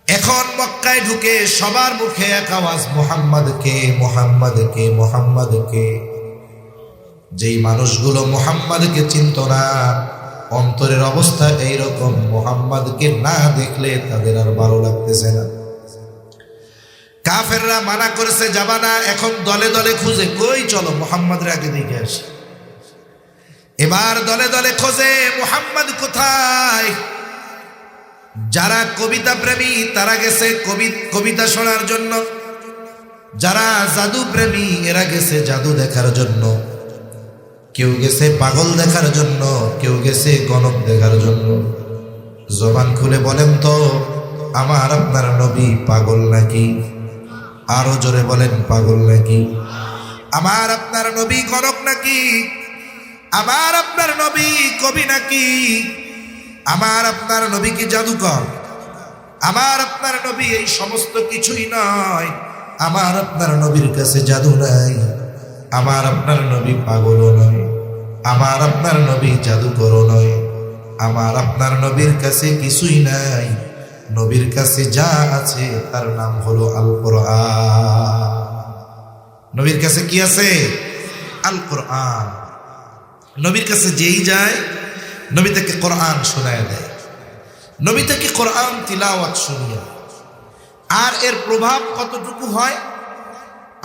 Speaker 1: এখন মক্কায় ঢুকে সবার মুখে এক আওয়াজ, মুহাম্মদ কে, মুহাম্মদ কে, মুহাম্মদ কে। যেই মানুষগুলো মুহাম্মাদকে চিনত না, অন্তরের অবস্থা এইরকম, মুহাম্মাদকে না দেখলে তাদের আর ভালো লাগতেছে না। কাফেররা মানা করেছে যাবা না, এখন দলে দলে খুঁজে, কই চলো মুহাম্মাদের আগে দেখে আসি। এবার দলে দলে খোঁজে মুহাম্মদ কোথায়। যারা কবিতা প্রেমী তারা গেছে কবিতা শোনার জন্য, যারা জাদু প্রেমী এরা গেছে জাদু দেখার জন্য, কেউ গেছে পাগল দেখার জন্য, কেউ গেছে গণক দেখার জন্য। জবান খুলে বলেন তো, আমার আপনার নবী পাগল নাকি? আরো জোরে বলেন, পাগল নাকি? আমার আপনার নবী গণক নাকি? আমার আপনার নবী কবি নাকি? আমার আপনার নবী কি জাদুকর? আমার আপনার নবী এই সমস্ত কিছুই নয়। আমার আপনার নবীর কাছে জাদু নাই, আমার আপনার নবী পাগলও নয়, আমার আপনার নবী জাদুকরও নয়। আমার আপনার নবীর কাছে কিছুই নাই, নবীর কাছে যা আছে তার নাম হলো আল কোরআন। নবীর কাছে কি আছে? আল কোরআন। নবীর কাছে যেই যায় নবী তাকে কোরআন শোনায় দেয়, নবী তাকে কোরআন তিলাওয়াত শুনিয়ে। আর এর প্রভাব কতটুকু হয়?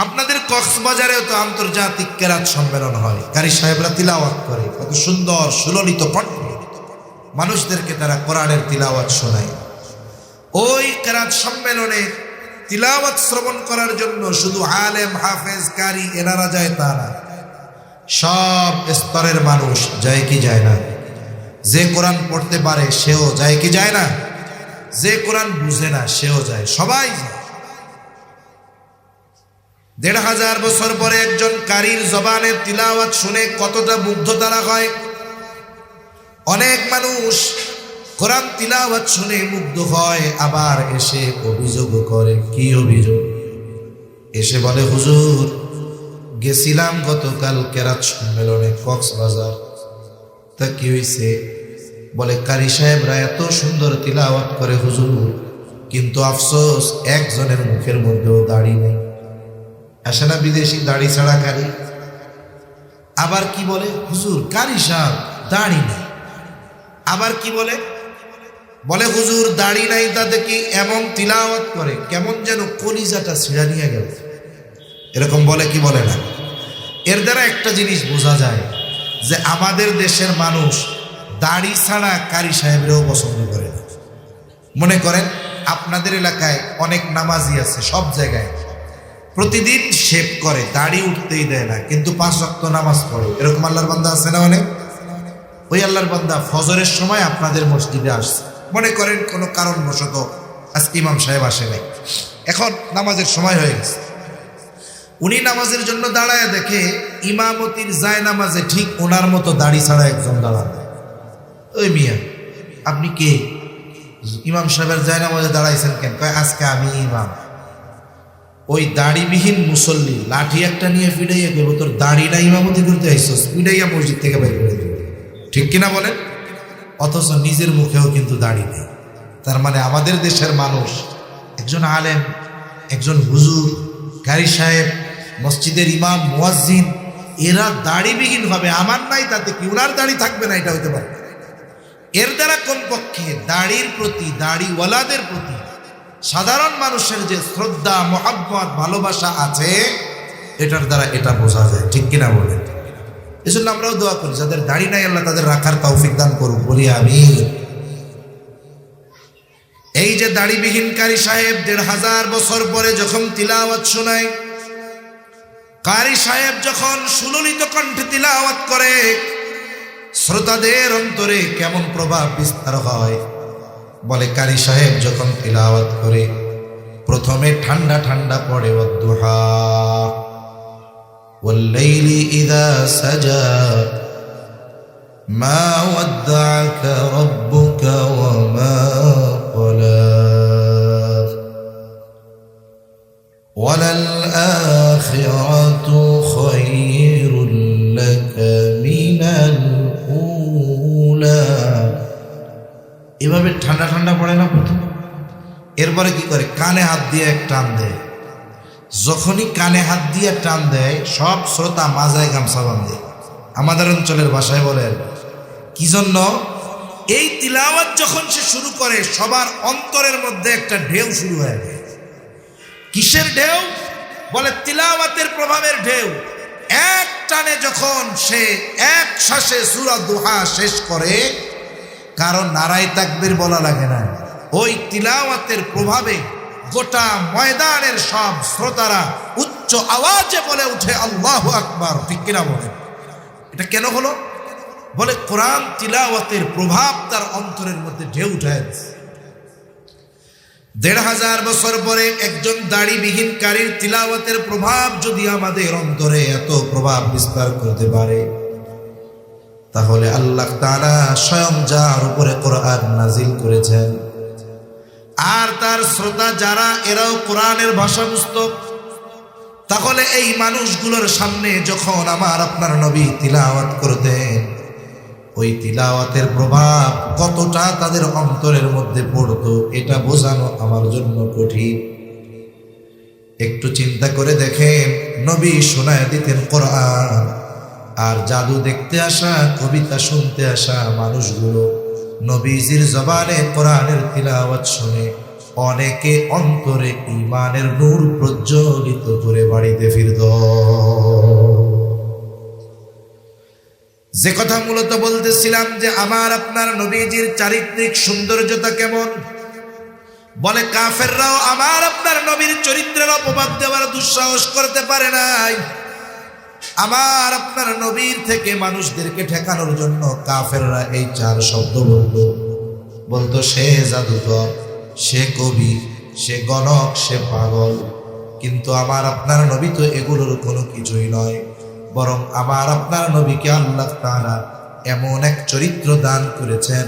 Speaker 1: আপনাদের কক্সবাজারেও তো আন্তর্জাতিক কেরাত সম্মেলন হয়, কারি সাহেবরা তিলাওয়াত করে, কত সুন্দর সুললিত কণ্ঠে মানুষদেরকে তারা কোরআনের তিলাওয়াত শোনায়। ওই কেরাত সম্মেলনে তিলাওয়াত শ্রবণ করার জন্য শুধু আলেম হাফেজ কারি এনারা যায় তা না, সব স্তরের মানুষ যায় কি যায় না? যে কোরআন পড়তে পারে সেও যায় কি যায় না? যে কোরআন বুঝে না সেও যায়, সবাই যায়। ১৫০০ বছর পরে একজন কারীর জবানে তিলাওয়াত শুনে কতটা মুগ্ধ তারা হয়। অনেক মানুষ কোরআন তিলাওয়াত শুনে মুগ্ধ হয়, আবার এসে অভিযোগ করে। কি অভিযোগ? এসে বলে, হুজুর গেছিলাম গতকাল কেরাত সম্মেলনে কক্সবাজার, তা কি হয়েছে? বলে কারি সাহেবরা এত সুন্দর তিলাওয়াত করে হুজুর, কিন্তু আফসোস একজনের মুখের মধ্যেও দাড়ি নেই। আসে না বিদেশি দাড়ি ছাড়া কারি? আবার কি বলে, হুজুর কারি সাহেব দাড়ি নেই। আবার কি বলে, বলে হুজুর দাড়ি নাই তাতে কি এমন তিলাওয়াত করে কেমন যেন কলিজাটা ছিঁড়া নিয়ে গেল। এরকম বলে কি বলে না? এর দ্বারা একটা জিনিস বোঝা যায় যে আমাদের দেশের মানুষ দাড়ি ছাড়া কারি সাহেবরেও পছন্দ করে না। মনে করেন আপনাদের এলাকায় অনেক নামাজি আছে, সব জায়গায় প্রতিদিন শেভ করে, দাড়ি উঠতেই দেয় না, কিন্তু 5 ওয়াক্ত নামাজ পড়ে। এরকম আল্লাহর বান্দা আছে না অনেক? ওই আল্লাহর বান্দা ফজরের সময় আপনাদের মসজিদে আসছে, মনে করেন কোনো কারণবশত আজকে ইমাম সাহেব আসে নাই, এখন নামাজের সময় হয়ে গেছে। উনি নামাজের জন্য দাঁড়ায় দেখে ইমামতির যায় নামাজে ঠিক ওনার মতো দাড়ি ছাড়া একজন দাঁড়ায়। ওই মিয়া আপনি কে? ইমাম সাহেবের যায় নামাজে দাঁড়াইছেন কেন? কয় আজকে আমি ইমাম। ওই দাড়িবিহীন মুসল্লি লাঠি একটা নিয়ে ফিরাইয়া দেব, তোর দাড়ি না ইমামতি করতে আইসস, ফিরাইয়া মসজিদ থেকে বের করে দেবে। ঠিক কিনা বলেন? অথচ নিজের মুখেও কিন্তু দাড়ি নেই। তার মানে আমাদের দেশের মানুষ, একজন আলেম, একজন হুজুর, কারি সাহেব, মসজিদের ইমাম, মুয়াজ্জিন, এরা দাড়িবিহীন হবে, আমার নাই তাতে কি, ওনার দাড়ি থাকবে না, এটা হতে পারে। এর দ্বারা কমপক্ষে দাড়ির প্রতি, দাড়িওয়ালাদের প্রতি সাধারণ মানুষের যে শ্রদ্ধা, মহাব্বত, ভালোবাসা আছে, এটার দ্বারা এটা বোঝা যায়। ঠিক কিনা বলেন? এজন্য আমরাও দোয়া করি যাদের দাড়ি নাই আল্লাহ তাদের রাখার তৌফিক দান করুক, বলি আমিন। এই যে দাড়িবিহীন কারি সাহেব ১৫০০ বছর পরে যখন তিলাওয়াত শোনায়, কারি সাহেব যখন সুললিত কণ্ঠে তিলাওয়াত করে, শ্রোতাদের অন্তরে কেমন প্রভাব বিস্তার হয়। বলে কারি সাহেব যখন তিলাওয়াত করে প্রথমে ঠান্ডা ঠান্ডা পড়ে, ওয়াদ্দুহা ওয়াল্লাইলি ইযা সাজা মা ওয়াদ্দাআকা রাব্বুকা ওয়া মা ক্বালা ওয়ালাল আখিরাতু খায়রুল লাকা মিনাল উলা। এভাবে ঠান্ডা ঠান্ডা পড়ে না প্রথম, এরপরে কি করে? কানে হাত দিয়ে এক টান দেয়। যখনই কানে হাত দিয়ে টান দেয়, সব শ্রোতা মাজায় গামছা বাঁধে, আমাদের অঞ্চলের ভাষায় বলেন কি জন্য? এই তিলাওয়াত যখন সে শুরু করে সবার অন্তরের মধ্যে একটা ঢেউ শুরু হয়ে যায়। কিসের ঢেউ? বলে তিলাওয়াতের প্রভাবের ঢেউ। এক টানে যখন সে এক শ্বাসে সূরা দুহা শেষ করে, কারণ নারায়ে তাকবীর বলা লাগে না, ওই তিলাওয়াতের প্রভাবে গোটা ময়দানের সব শ্রোতারা উচ্চ আওয়াজে বলে উঠে আল্লাহু আকবার। ঠিক কিনা বলে? এটা কেন হলো? বলে কোরআন তিলাওয়াতের প্রভাব তার অন্তরের মধ্যে ঢেউ উঠায়। ১৫০০ বছর পরে একজন দাড়িবিহীন কারীর তিলাওয়াতের প্রভাব যদি আমাদের অন্তরে এত প্রভাব বিস্তার করতে পারে, তাহলে আল্লাহ তাআলা স্বয়ং যার উপরে কোরআন নাজিল করেছেন আর তার শ্রোতা যারা এরাও কোরআনের ভাষা বুঝতো, তাহলে এই মানুষগুলোর সামনে যখন আমার আপনার নবী তিলাওয়াত করতেন, ওই তিলাওয়াতের প্রভাব কতটা তাদের অন্তরের মধ্যে পড়তো এটা বোঝানো আমার জন্য কঠিন। একটু চিন্তা করে দেখেন, নবী শোনায় দিতেন কোরআন, আর জাদু দেখতে আসা, কবিতা শুনতে আসা মানুষগুলো নবীজির জবানে কোরআনের তিলাওয়াত শুনে অনেকে অন্তরে ঈমানের নূর প্রজ্বলিত করে বাড়িতে ফিরত। যে কথা মূলত বলতেছিলাম যে আমার আপনার নবীজির চারিত্রিক সৌন্দর্যতা কেমন, বলে কাফেররাও আমার আপনার নবীর চরিত্রের অপবাদ দেওয়ার দুঃসাহস করতে পারে নাই। আমার আপনার নবীর থেকে মানুষদেরকে ঠেকানোর জন্য কাফেররা এই 4 শব্দ বলতো সে জাদুকর, সে কবি, সে গণক, সে পাগল। কিন্তু আমার আপনার নবী তো এগুলোর কোনো কিছুই নয়, বরং আমার আপনার নবীকে আল্লাহ তাআলা এমন এক চরিত্র দান করেছেন,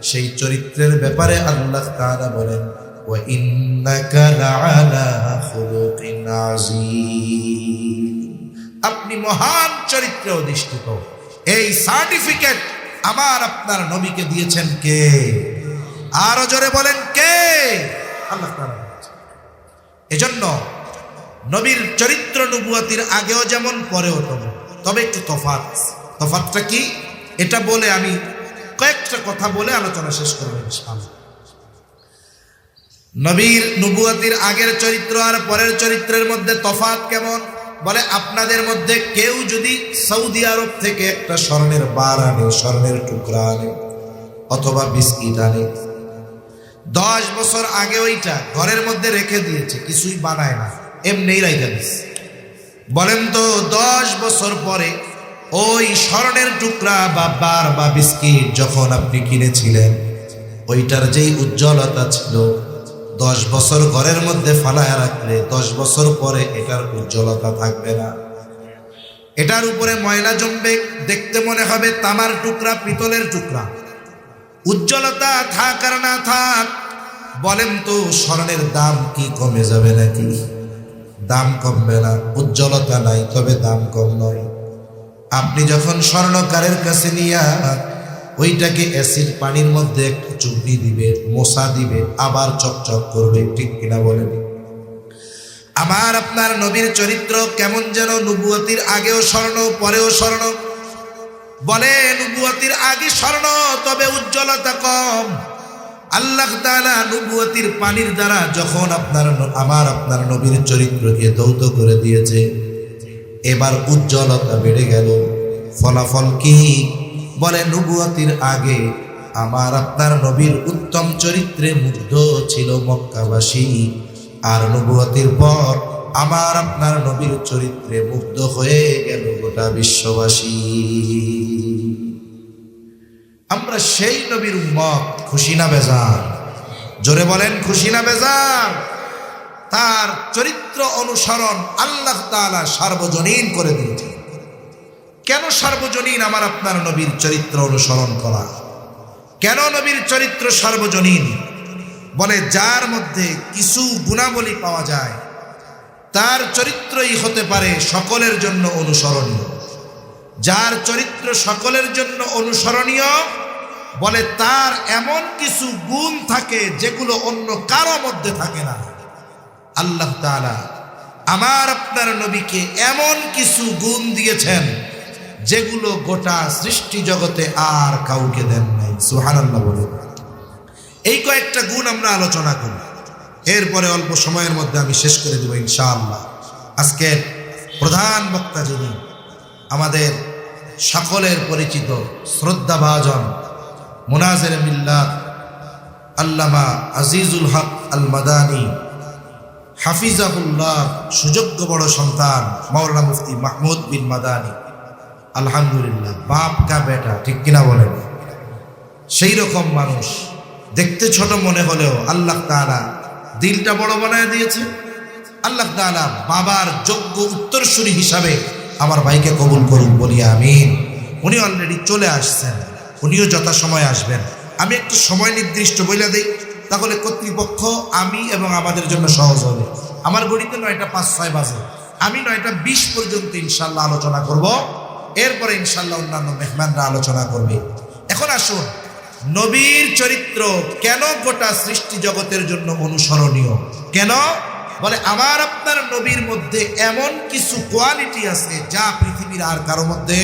Speaker 1: সেই চরিত্রের ব্যাপারে আল্লাহ তাআলা বলেন ওয়া ইন্নাকা লাআলা খুলুকিন আযীম, আপনি মহান চরিত্রে অধিষ্ঠিত। এই সার্টিফিকেট আমার আপনার নবীকে দিয়েছেন কে? আরো জোরে বলেন কে? আল্লাহ তাআলা। এজন্য নবীর চরিত্র নবুয়তির আগেও যেমন পরেও তেমন, তবে একটু তফাৎটা কি এটা বলে আমি কয়েকটা কথা বলে আলোচনা শেষ করব ইনশাআল্লাহ। নবীর নবুয়তির আগের চরিত্র আর পরের চরিত্রের মধ্যে তফাৎ কেমন? বলে আপনাদের মধ্যে কেউ যদি সৌদি আরব থেকে একটা স্বর্ণের বার আনে, স্বর্ণের টুকরা আনে অথবা বিস্কিট আনে, 10 বছর আগে ওইটা ঘরের মধ্যে রেখে দিয়েছে, কিছুই বানায় না, এমনি রাইখা দিচ্ছে। বলেন তো 10 বছর পরে ওই স্বর্ণের টুকরা বা বার বা বিস্কিট যখন আপনি কিনেছিলেন, ওইটার যেই উজ্জ্বলতা ছিল 10 বছর ঘরের মধ্যে ফালায় রাখলে 10 বছর পরে এটার উজ্জ্বলতা থাকবে না, এটার উপরে ময়লা জমবে, দেখতে মনে হবে তামার টুকরা, পিতলের টুকরা। উজ্জ্বলতা থাক আর না থাক, বলেন তো স্বর্ণের দাম কি কমে যাবে নাকি? দাম কমবে না। উজ্জ্বলতা নাই তবে দাম কম নয়। আপনি যখন স্বর্ণকারের কাছে নিয়ে ওইটাকে অ্যাসিড পানির মধ্যে একটু চুবড়ি দিবে, মশা দিবে, আবার চকচক করবে, ঠিক কিনা বলেন? আমার আপনার নবীর চরিত্র কেমন যেন নবুয়তির আগেও স্বর্ণ, পরেও স্বর্ণ। বলে নবুয়তির আগে স্বর্ণ, তবে উজ্জ্বলতা কম। আল্লাহ তাআলা নবুয়তির পানির দ্বারা যখন আমার আপনার নবীর চরিত্রকে ধৌত করে দিয়েছে, এবার উজ্জ্বলতা বেড়ে গেল। ফলাফল কি? বলে নবুয়তির আগে আমার আপনার নবীর উত্তম চরিত্রে মুগ্ধ ছিল মক্কাবাসী, আর নবুয়তির পর আমার আপনার নবীর চরিত্রে মুগ্ধ হয়ে গেল গোটা বিশ্ববাসী। আমরা সেই নবীর উম্মত, খুশি না বেজার? জোরে বলেন খুশি না বেজার? তার চরিত্র অনুসরণ আল্লাহ তাআলা সার্বজনীন করে দিয়েছেন। কেন সার্বজনীন আমার আপনার নবীর চরিত্র অনুসরণ করা? কেন নবীর চরিত্র সার্বজনীন? বলে যার মধ্যে কিছু গুণাবলী পাওয়া যায় তার চরিত্রই হতে পারে সকলের জন্য অনুসরণীয়। যার চরিত্র সকলের জন্য অনুসরণীয়, বলে তার এমন কিছু গুণ থাকে যেগুলো অন্য কারো মধ্যে থাকে না। আল্লাহ তাআলা আমার আপনার নবীকে এমন কিছু গুণ দিয়েছেন যেগুলো গোটা সৃষ্টি জগতে আর কাউকে দেন নাই। সুবহানাল্লাহ বলে। এই কয়েকটা গুণ আমরা আলোচনা করি, এরপরে অল্প সময়ের মধ্যে আমি শেষ করে দেব ইনশাআল্লাহ। আজকের প্রধান বক্তা যিনি আমাদের সকলের পরিচিত শ্রদ্ধাভাজন মুনাজির মিল্লাত আল্লামা আজিজুল হক আল মাদানী হাফিজাহুল্লাহ, সুযোগ্য বড় সন্তান মাওলানা মুফতি মাহমুদ বিন মাদানী। আলহামদুলিল্লাহ, বাপ কা বেটা, ঠিক কিনা বলেন? সেই রকম মানুষ, দেখতে ছোট মনে হলেও আল্লাহ তাআলা দিলটা বড় বানায় দিয়েছে। আল্লাহ তাআলা বাবার যোগ্য উত্তরসূরি হিসাবে আমার ভাইকে কবুল করুন, বলি আমিন। উনি অলরেডি চলে আসছেন, উনিও যথাসময়ে আসবেন। আমি একটু সময় নির্দিষ্ট বলে দিই, তাহলে কর্তৃপক্ষ, আমি এবং আমাদের জন্য সহজ হবে। আমার ঘড়িতে 9টা 5-6 বাজে, আমি 9টা 20 পর্যন্ত ইনশাল্লাহ আলোচনা করব, এরপরে ইনশাল্লাহ অন্যান্য মেহমানরা আলোচনা করবে। এখন আসুন, নবীর চরিত্র কেন গোটা সৃষ্টি জগতের জন্য অনুসরণীয়? কেন? বলে আমার আপনার নবীর মধ্যে এমন কিছু কোয়ালিটি আছে যা পৃথিবীর আর কারো মধ্যে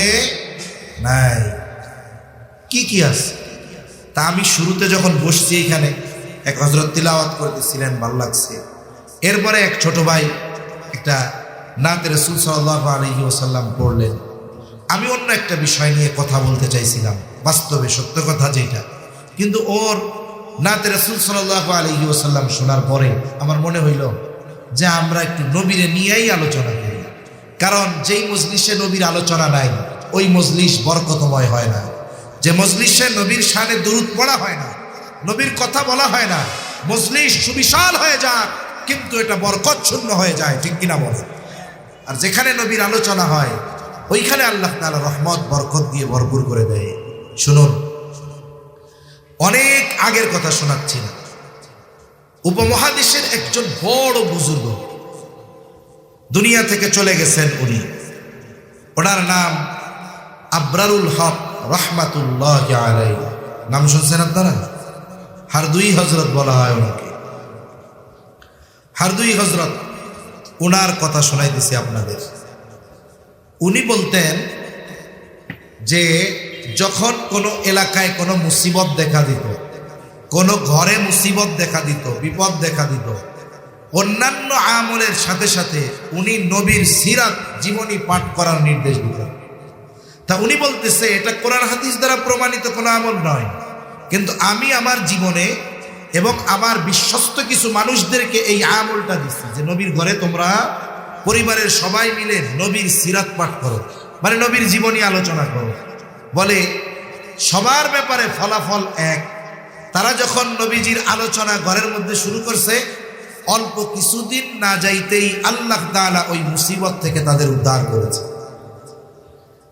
Speaker 1: নাই। কি কি আছে? তা আমি শুরুতে যখন বসছি এখানে, এক হযরত তিলাওয়াত করতেছিলেন, ভালো লাগছে। এরপরে এক ছোট ভাই একটা নাতে রাসূল সাল্লাল্লাহু আলাইহি ওয়াসাল্লাম পড়লেন। আমি অন্য একটা বিষয় নিয়ে কথা বলতে চাইছিলাম, বাস্তবে সত্য কথা যেটা, কিন্তু ওর নাতে রাসূল সাল্লাল্লাহু আলাইহি ওয়াসাল্লাম শোনার পরে আমার মনে হইল যে আমরা একটু নবীরে নিয়েই আলোচনা করি। কারণ যেই মজলিসে নবীর আলোচনা নাই, ওই মজলিস বরকতময় হয় না। যে মজলিসে নবীর শানে দুরূদ পড়া হয় না, নবীর কথা বলা হয় না, মজলিস সুবিশাল হয়ে যায় কিন্তু এটা বরকত শূন্য হয়ে যায়, ঠিক কিনা বলে? আর যেখানে নবীর আলোচনা হয় ওইখানে আল্লাহ তাআলা রহমত বরকত দিয়ে ভরপুর করে দেয়। শুনুন, অনেক আগের কথা শোনাচ্ছি না, উপমহাদেশের একজন বড় বুজুর্গ দুনিয়া থেকে চলে গেছেন। ওনার নাম আবরারুল হক রহমাতুল্লাহ আলাইহি। নাম শুনছেন আপনারা? হারদুই হজরত বলা হয় ওনাকে। হারদুই হজরত, ওনার কথা শোনাইতেছি আপনাদের। উনি বলতেন যে যখন কোনো এলাকায় কোনো মুসিবত দেখা দিত, কোনো ঘরে মুসিবত দেখা দিত, বিপদ দেখা দিত, অন্যান্য আমলের সাথে সাথে উনি নবীর সিরাত জীবনী পাঠ করার নির্দেশ দিতেন। তা উনি বলতেছে এটা কোরআন হাদিস দ্বারা প্রমাণিত কোনো আমল নয়, কিন্তু আমি আমার জীবনে এবং আমার বিশ্বস্ত কিছু মানুষদেরকে এই আমলটা দিচ্ছি যে নবীর ঘরে তোমরা পরিবারের সবাই মিলে নবীর সিরাত পাঠ করো, মানে নবীর জীবনী আলোচনা করো। বলে সবার ব্যাপারে ফলাফল এক। তারা যখন নবীজির আলোচনা ঘরের মধ্যে শুরু করছে, অল্প কিছুদিন না যাইতেই আল্লাহ তাআলা ওই মুসিবত থেকে তাদের উদ্ধার করেছে।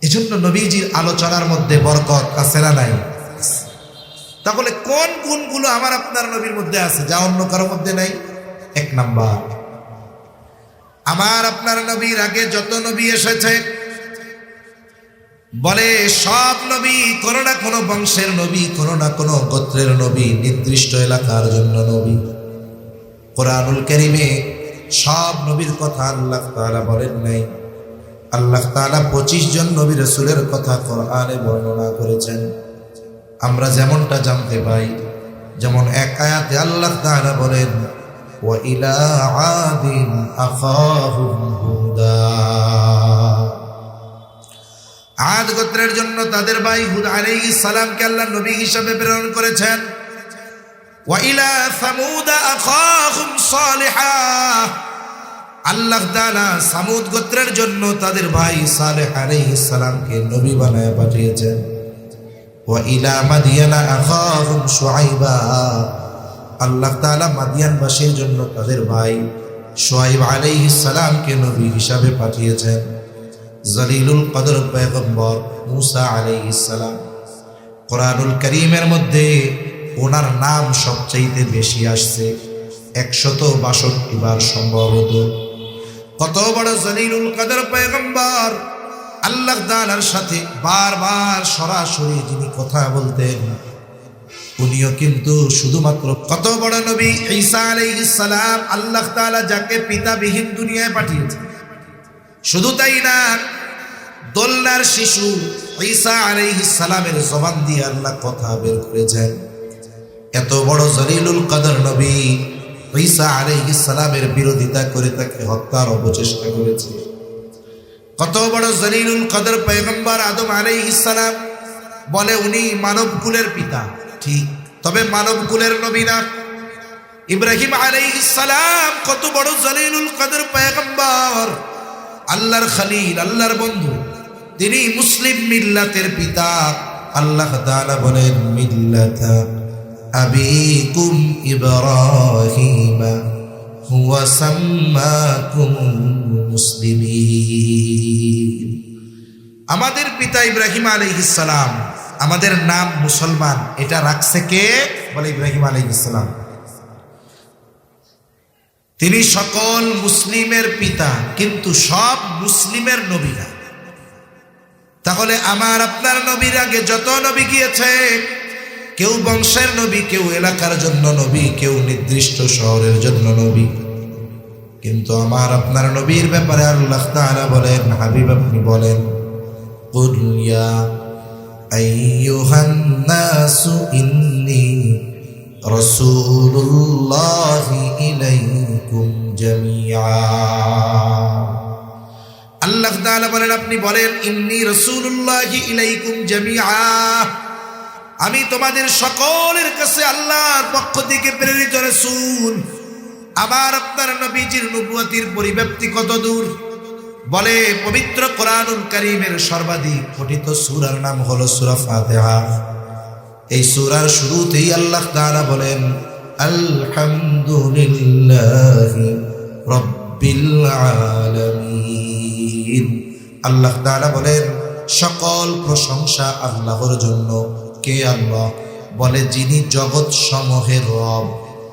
Speaker 1: এজন্য নবীজির আলোচনার মধ্যে বরকত আছে না নাই? তাহলে কোন গুণগুলো আমার আপনার নবীর মধ্যে আছে যা অন্য কারো মধ্যে নাই? 1 নাম্বার, আমার আপনার নবীর আগে যত নবী এসেছে, বলে সব নবী কোনো না কোনো বংশের নবী, কোনো না কোনো গোত্রের নবী, নির্দিষ্ট এলাকার জন্য নবী। কোরআনুল কারীমে সব নবীর কথা আল্লাহ তাআলা বলেন নাই। আল্লাহ তাআলা 25 জন নবী রাসূলের কথা কোরআনে বর্ণনা করেছেন। আমরা যেমনটা জানতে পাই, যেমন এক আয়াতে আল্লাহ তাআলা বলেন ওয়া ইলা আদিন আখাহুম হুদা, আদ গোত্রের জন্য তাদের ভাই হুদ আলাইহিস সালামকে আল্লাহ নবী হিসেবে প্রেরণ করেছেন। ওয়া ইলা সামুদ আখাহুম সালিহা, আল্লাহ তাআলা সামুদ গোত্রের জন্য তাদের ভাই সালেহ আলাইহিস সালামকে নবী বানায় পাঠিয়েছেন। ওয়া ইলা মাদিয়ানা আখাহুম শুআইবা, আল্লাহ তাআলা মাদিয়ানবাসীর জন্য তাদের ভাই শুআইব আলাইহিস সালামকে নবী হিসাবে পাঠিয়েছেন। জলিলুল কদর পয়গম্বর মুসা আলাইহিস সালাম, কোরআনুল কারীমের মধ্যে ওনার নাম সবচাইতে বেশি আসছে, 162 বার সম্ভবত। কত বড় জলিলুল কদর পয়গম্বর, আল্লাহ তাআলার সাথে বারবার সরাসরি যিনি কথা বলতেন, উনিও কিন্তু শুধুমাত্র কত বড় নবী ঈসা আলাইহিস সালাম, আল্লাহ তাআলা যাকে পিতাবিহীন দুনিয়ায় পাঠিয়েছেন। শুধু তাই না, দোলনার শিশু ঈসা আলাইহিস সালামের জবান দিয়ে আল্লাহ কথা বের করেছেন। এত বড় জলিলুল কদর নবী ঈসা আলাইহিস সালামের বিরোধিতা করে তাকে হত্যার অপচেষ্টা করেছে। কত বড় জলিলুল কদর পয়গম্বর আদম আলাইহিস সালাম, বলে উনি মানব কুলের পিতা, ঠিক, তবে মানব কুলের নবী না। ইব্রাহিম আলাইহিস সালাম কত বড় জলিলুল কদর পয়গম্বর, আল্লাহর খলিল, আল্লাহর বন্ধু, তিনি মুসলিম মিল্লাতের পিতা। আল্লাহ তাআলা বলেন মিল্লাতা আবিকুম ইব্রাহিম হুয়া সাম্মাকুম মুসলিমিন। আমাদের পিতা ইব্রাহিম আলাইহিস সালাম, আমাদের নাম মুসলমান, এটা রাখছে কে? বলে ইব্রাহিম আলাইহিস সালাম। তিনি সকল মুসলিমের পিতা, কিন্তু সব মুসলিমের নবী না। তাহলে আমার আপনার নবীর আগে যত নবী গিয়েছে, কেউ বংশের নবী, কেউ এলাকার জন্য নবী, কেউ নির্দিষ্ট শহরের জন্য নবী, কিন্তু আমার আপনার নবীর ব্যাপারে আল্লাহ তাআলা বলেন, হাবিব আপনি বলেন, কুল ইয়া আইয়ুহান নাসু ইন্নী রাসূলুল্লাহি ইলাইকুম জামিআ। আল্লাহ তাআলা বলেন, আপনি বলেন, ইন্নী রাসূলুল্লাহি ইলাইকুম জামিআ, আমি তোমাদের সকলের কাছে আল্লাহর পক্ষ থেকে প্রেরিত রাসূল। আমার আপনার নবীজির নবুয়তির পরিব্যাপ্তি কত দূর? বলে পবিত্র কোরআনুল কারীমের সর্বাধিক পঠিত সূরার নাম হলো সূরা ফাতিহা। এই সূরার শুরুতেই আল্লাহ তাআলা বলেন আলহামদুলিল্লাহি রাব্বিল আলামিন। আল্লাহ তাআলা বলেন সকল প্রশংসা আল্লাহর জন্য। কে আল্লাহ? বলে যিনি জগৎ সমূহের রব।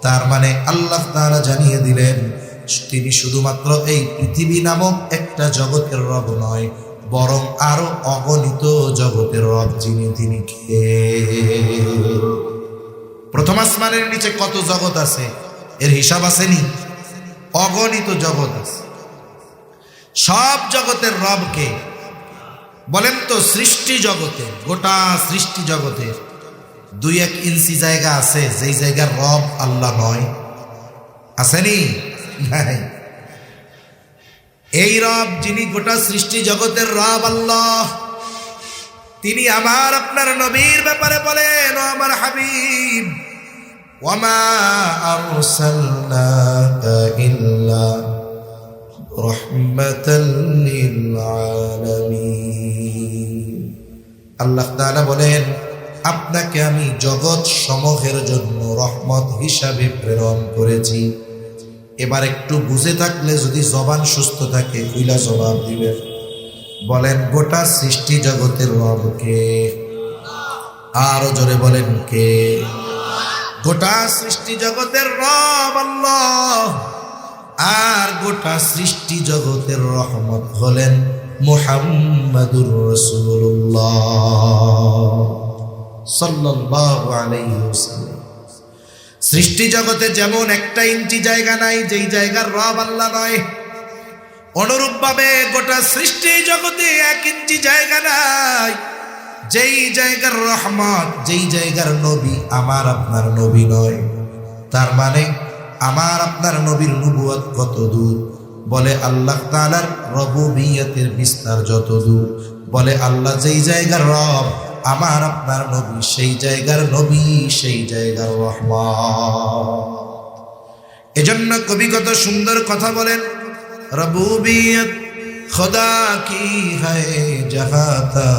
Speaker 1: তার মানে আল্লাহ তাআলা জানিয়ে দিলেন তিনি শুধুমাত্র এই পৃথিবী নামক একটা জগতের রব নয়, বরং আরো অগণিত জগতের রব যিনি, তিনি কে? প্রথম আসমানের নিচে কত জগৎ আছে এর হিসাব আসেনি? অগণিত জগৎ আছে। সব জগতের রব কে বলেন তো? সৃষ্টি জগতে, গোটা সৃষ্টি জগতে 2-1 ইঞ্চি জায়গা আছে যেই জায়গার রব আল্লাহ নয়? আসেনি? নাই। এই রব যিনি গোটা সৃষ্টি জগতের রব আল্লাহ, তিনি আমার আপনার নবীর ব্যাপারে বলেন, ও আমার হাবিব, ওয়ামা আরসালনাকা ইল্লা রাহমাতাল লিল আলামিন। আল্লাহ তাআলা বলেন আপনাকে আমি জগৎ সমূহের জন্য রহমত হিসাবে প্রেরণ করেছি। এবার একটু বুঝে থাকলে, যদি জবান সুস্থ থাকে কইলা জবাব দিবেন। বলেন গোটা সৃষ্টি জগতের রব কে? আরো জোরে বলেন কে? গোটা সৃষ্টি জগতের রব আল্লাহ, আর গোটা সৃষ্টি জগতের রহমত হলেন মুহাম্মাদুর রাসূলুল্লাহ সাল্লাল্লাহু আলাইহি ওয়াসাল্লাম। সৃষ্টি জগতে যেমন 1 ইঞ্চি জায়গা নাই যেই জায়গার রব আল্লাহ নয়, অনুরূপভাবে গোটা সৃষ্টি জগতে 1 ইঞ্চি জায়গা নাই যেই জায়গার রহমত, যেই জায়গার নবী আমার আপনার নবী নয়। তার মানে আমার আপনার নবীর নবুয়ত কত দূর? বলে আল্লাহ তাআলার রুবুবিয়তের বিস্তার যত দূর। বলে আল্লাহ যেই জায়গার রব, আমার আপনার নবী সেই জায়গার নবী, সেই জায়গার রহমত। এজন্য কবি কত সুন্দর কথা বলেন, রবুবিয়ত খোদা কি হ্যায় জাহাতা,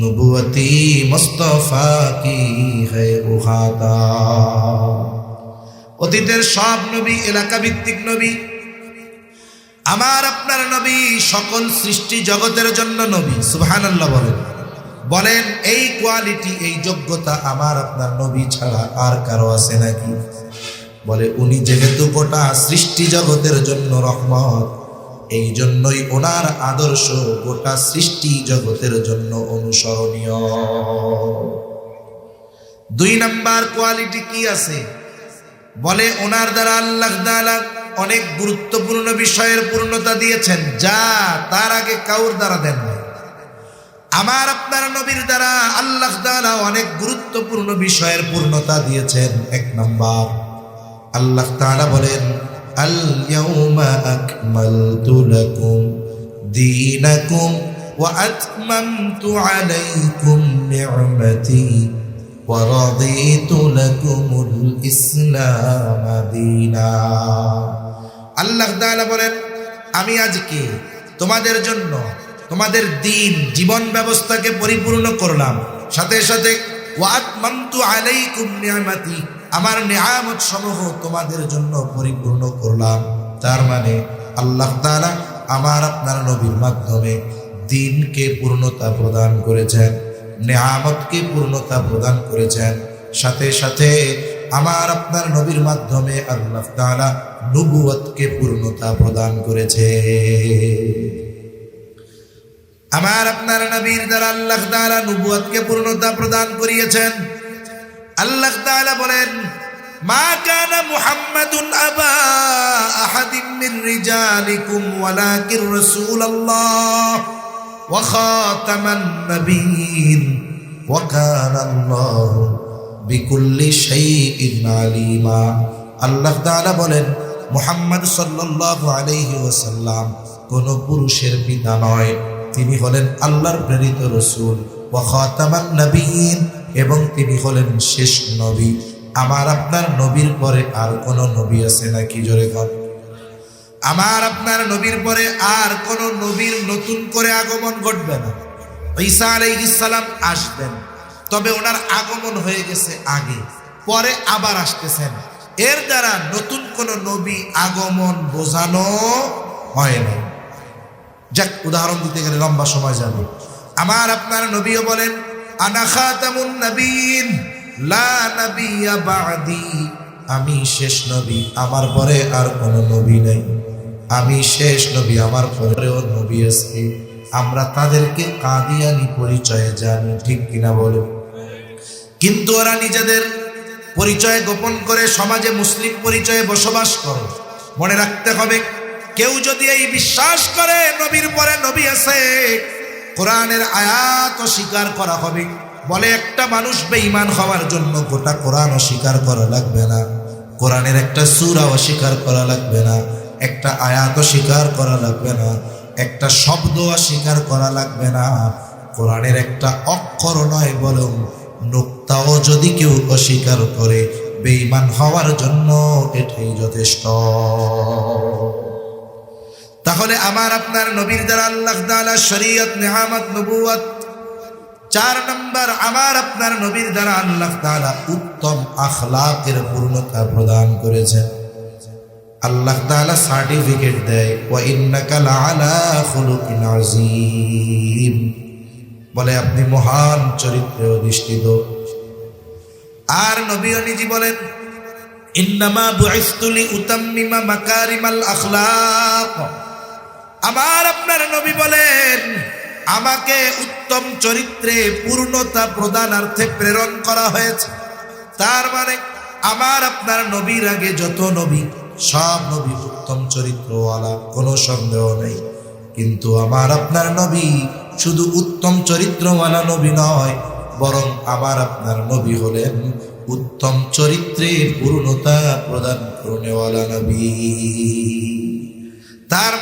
Speaker 1: নবুয়তি মুস্তাফা কি হ্যায় উহাতা। অতীতের সব নবী এলাকা ভিত্তিক নবী, আমার আপনার নবী সকল সৃষ্টি জগতের জন্য নবী। সুবহানাল্লাহ বলেন। বলেন এই কোয়ালিটি, এই যোগ্যতা আমার আপনার নবী ছাড়া আর কারো আছে নাকি? বলে উনি যেহেতু গোটা সৃষ্টি জগতের জন্য রহমত, এই জন্যই ওনার আদর্শ গোটা সৃষ্টি জগতের জন্য অনুসরণীয়। 2 নাম্বার কোয়ালিটি কি আছে? বলে ওনার দ্বারা আল্লাহ তাআলা অনেক গুরুত্বপূর্ণ বিষয়ের পূর্ণতা দিয়েছেন, যা তার আগে কাউর দ্বারা দেন নাই। আমার আপনার নবীর দ্বারা আল্লাহ তাআলা অনেক গুরুত্বপূর্ণ বিষয়ের পূর্ণতা দিয়েছেন। এক নাম্বার, আল্লাহ তাআলা বলেন, আল ইয়াউমা আকমালতু লাকুম দীনাকুম ওয়া আতমামতু আলাইকুম নি'মাতি ওয়া রাদিতু লাকুমুল ইসলাম দীনা। আল্লাহ তাআলা বলেন, আমি আজকে তোমাদের জন্য তোমাদের দিন জীবন ব্যবস্থাকে পরিপূর্ণ করলাম, সাথে সাথে ওয়া আতমামতু আলাইকুম নি'মাতি, আমার নিয়ামত সমূহ তোমাদের জন্য পরিপূর্ণ করলাম। তার মানে আল্লাহ তাআলা আমার আপনার নবীর মাধ্যমে দিনকে পূর্ণতা প্রদান করেছেন, নিয়ামতকে পূর্ণতা প্রদান করেছেন, সাথে সাথে আমার আপনার নবীর মাধ্যমে আল্লাহ তাআলা নবুয়তকে পূর্ণতা প্রদান করেছে। আমার আপনার নবীর দ্বারা আল্লাহ তাআলা নবুয়তকে পূর্ণতা প্রদান করিয়েছেন। আল্লাহ তাআলা বলেন, মা কানা মুহাম্মাদুন আবা আহাদিম মির রিজালিকুম ওয়ালাকির রাসূলুল্লাহ ওয়া খাতামান নাবিয়্যিন ওয়া কানা আল্লাহু বিকুল্লি শাইইন আলিমা। আল্লাহ তাআলা বলেন, মুহাম্মদ সাল্লাল্লাহু আলাইহি ওয়াসাল্লাম কোন পুরুষের পিতা নয়, তিনি হলেন আল্লাহর প্রেরিত রাসূল, ওয়া খাতামান নাবিয়্যিন, এবং তিনি হলেন শেষ নবী। আমার আপনার নবীর পরে আর কোন নবী আছে নাকি? জোরে বল। আমার আপনার নবীর পরে আর কোন নবীর নতুন করে আগমন ঘটবে না। ঈসা আলাইহিস সালাম আসবেন, তবে ওনার আগমন হয়ে গেছে আগে, পরে আবার আসতেছেন। এর দ্বারা নতুন কোন নবী আগমন বোঝানো হয় না। যাক, উদাহরণ দিতে গেলে লম্বা সময় যাবে। আমার আপনার নবীও বলেন, আনা খাতামুন নবীন লা নাবিয়্যা বা'দি, আমি শেষ নবী, আমার পরে আর কোনো নবী নেই। আমি শেষ নবী, আমার পরেও নবী আছে। আমরা তাদেরকে কাদিয়ানী পরিচয়ে জানি, ঠিক কিনা বলো? কিন্তু ওরা নিজেদের পরিচয় গোপন করে সমাজে মুসলিম পরিচয়ে বসবাস করে। মনে রাখতে হবে, কেউ যদি এই বিশ্বাস করে নবীর পরে নবী আছে, কোরআনের আয়াত অস্বীকার করা হবে। বলে একটা মানুষ বেঈমান হওয়ার জন্য গোটা কোরআন অস্বীকার করা লাগবে না, কোরআনের একটা সূরা অস্বীকার করা লাগবে না, একটা আয়াত অস্বীকার করা লাগবে না, একটা শব্দ অস্বীকার করা লাগবে না, কোরআনের একটা অক্ষর নয় বরং নুক্তাও যদি কেউ অস্বীকার করে, বেঈমান হওয়ার জন্য এটাই যথেষ্ট। তাহলে আমার আপনার নবীর দ্বারা আল্লাহ তাআলা শরীয়ত, নিয়ামত, নবুয়ত। 4 নম্বর, আমার আপনার নবীর দ্বারা আল্লাহ তাআলা উত্তম আখলাকের পূর্ণতা প্রদান করেছেন। আল্লাহ তাআলা সার্টিফিকেট দেয়, ওয়া ইন্নাকা লাআলা খুলুকিন আযীম, বলে আপনি মহান চরিত্রে অধিষ্ঠিত। আর নবীও নিজে বলেন, ইন্নামা বুইসতু লিউতাম্মিমা মাকারিমাল আখলাক। আমার আপনার নবী বলেন, আমাকে উত্তম চরিত্রে পূর্ণতা প্রদানার্থে প্রেরণ করা হয়েছে। তার মানে আমার আপনার নবীর আগে যত নবী, সব নবী উত্তম চরিত্রওয়ালা, কোনো সন্দেহ নেই। কিন্তু আমার আপনার নবী শুধু উত্তম চরিত্রওয়ালা নবী নয়, বরং আমার আপনার নবী হলেন উত্তম চরিত্রে পূর্ণতা প্রদান করনেওয়ালা নবী। তার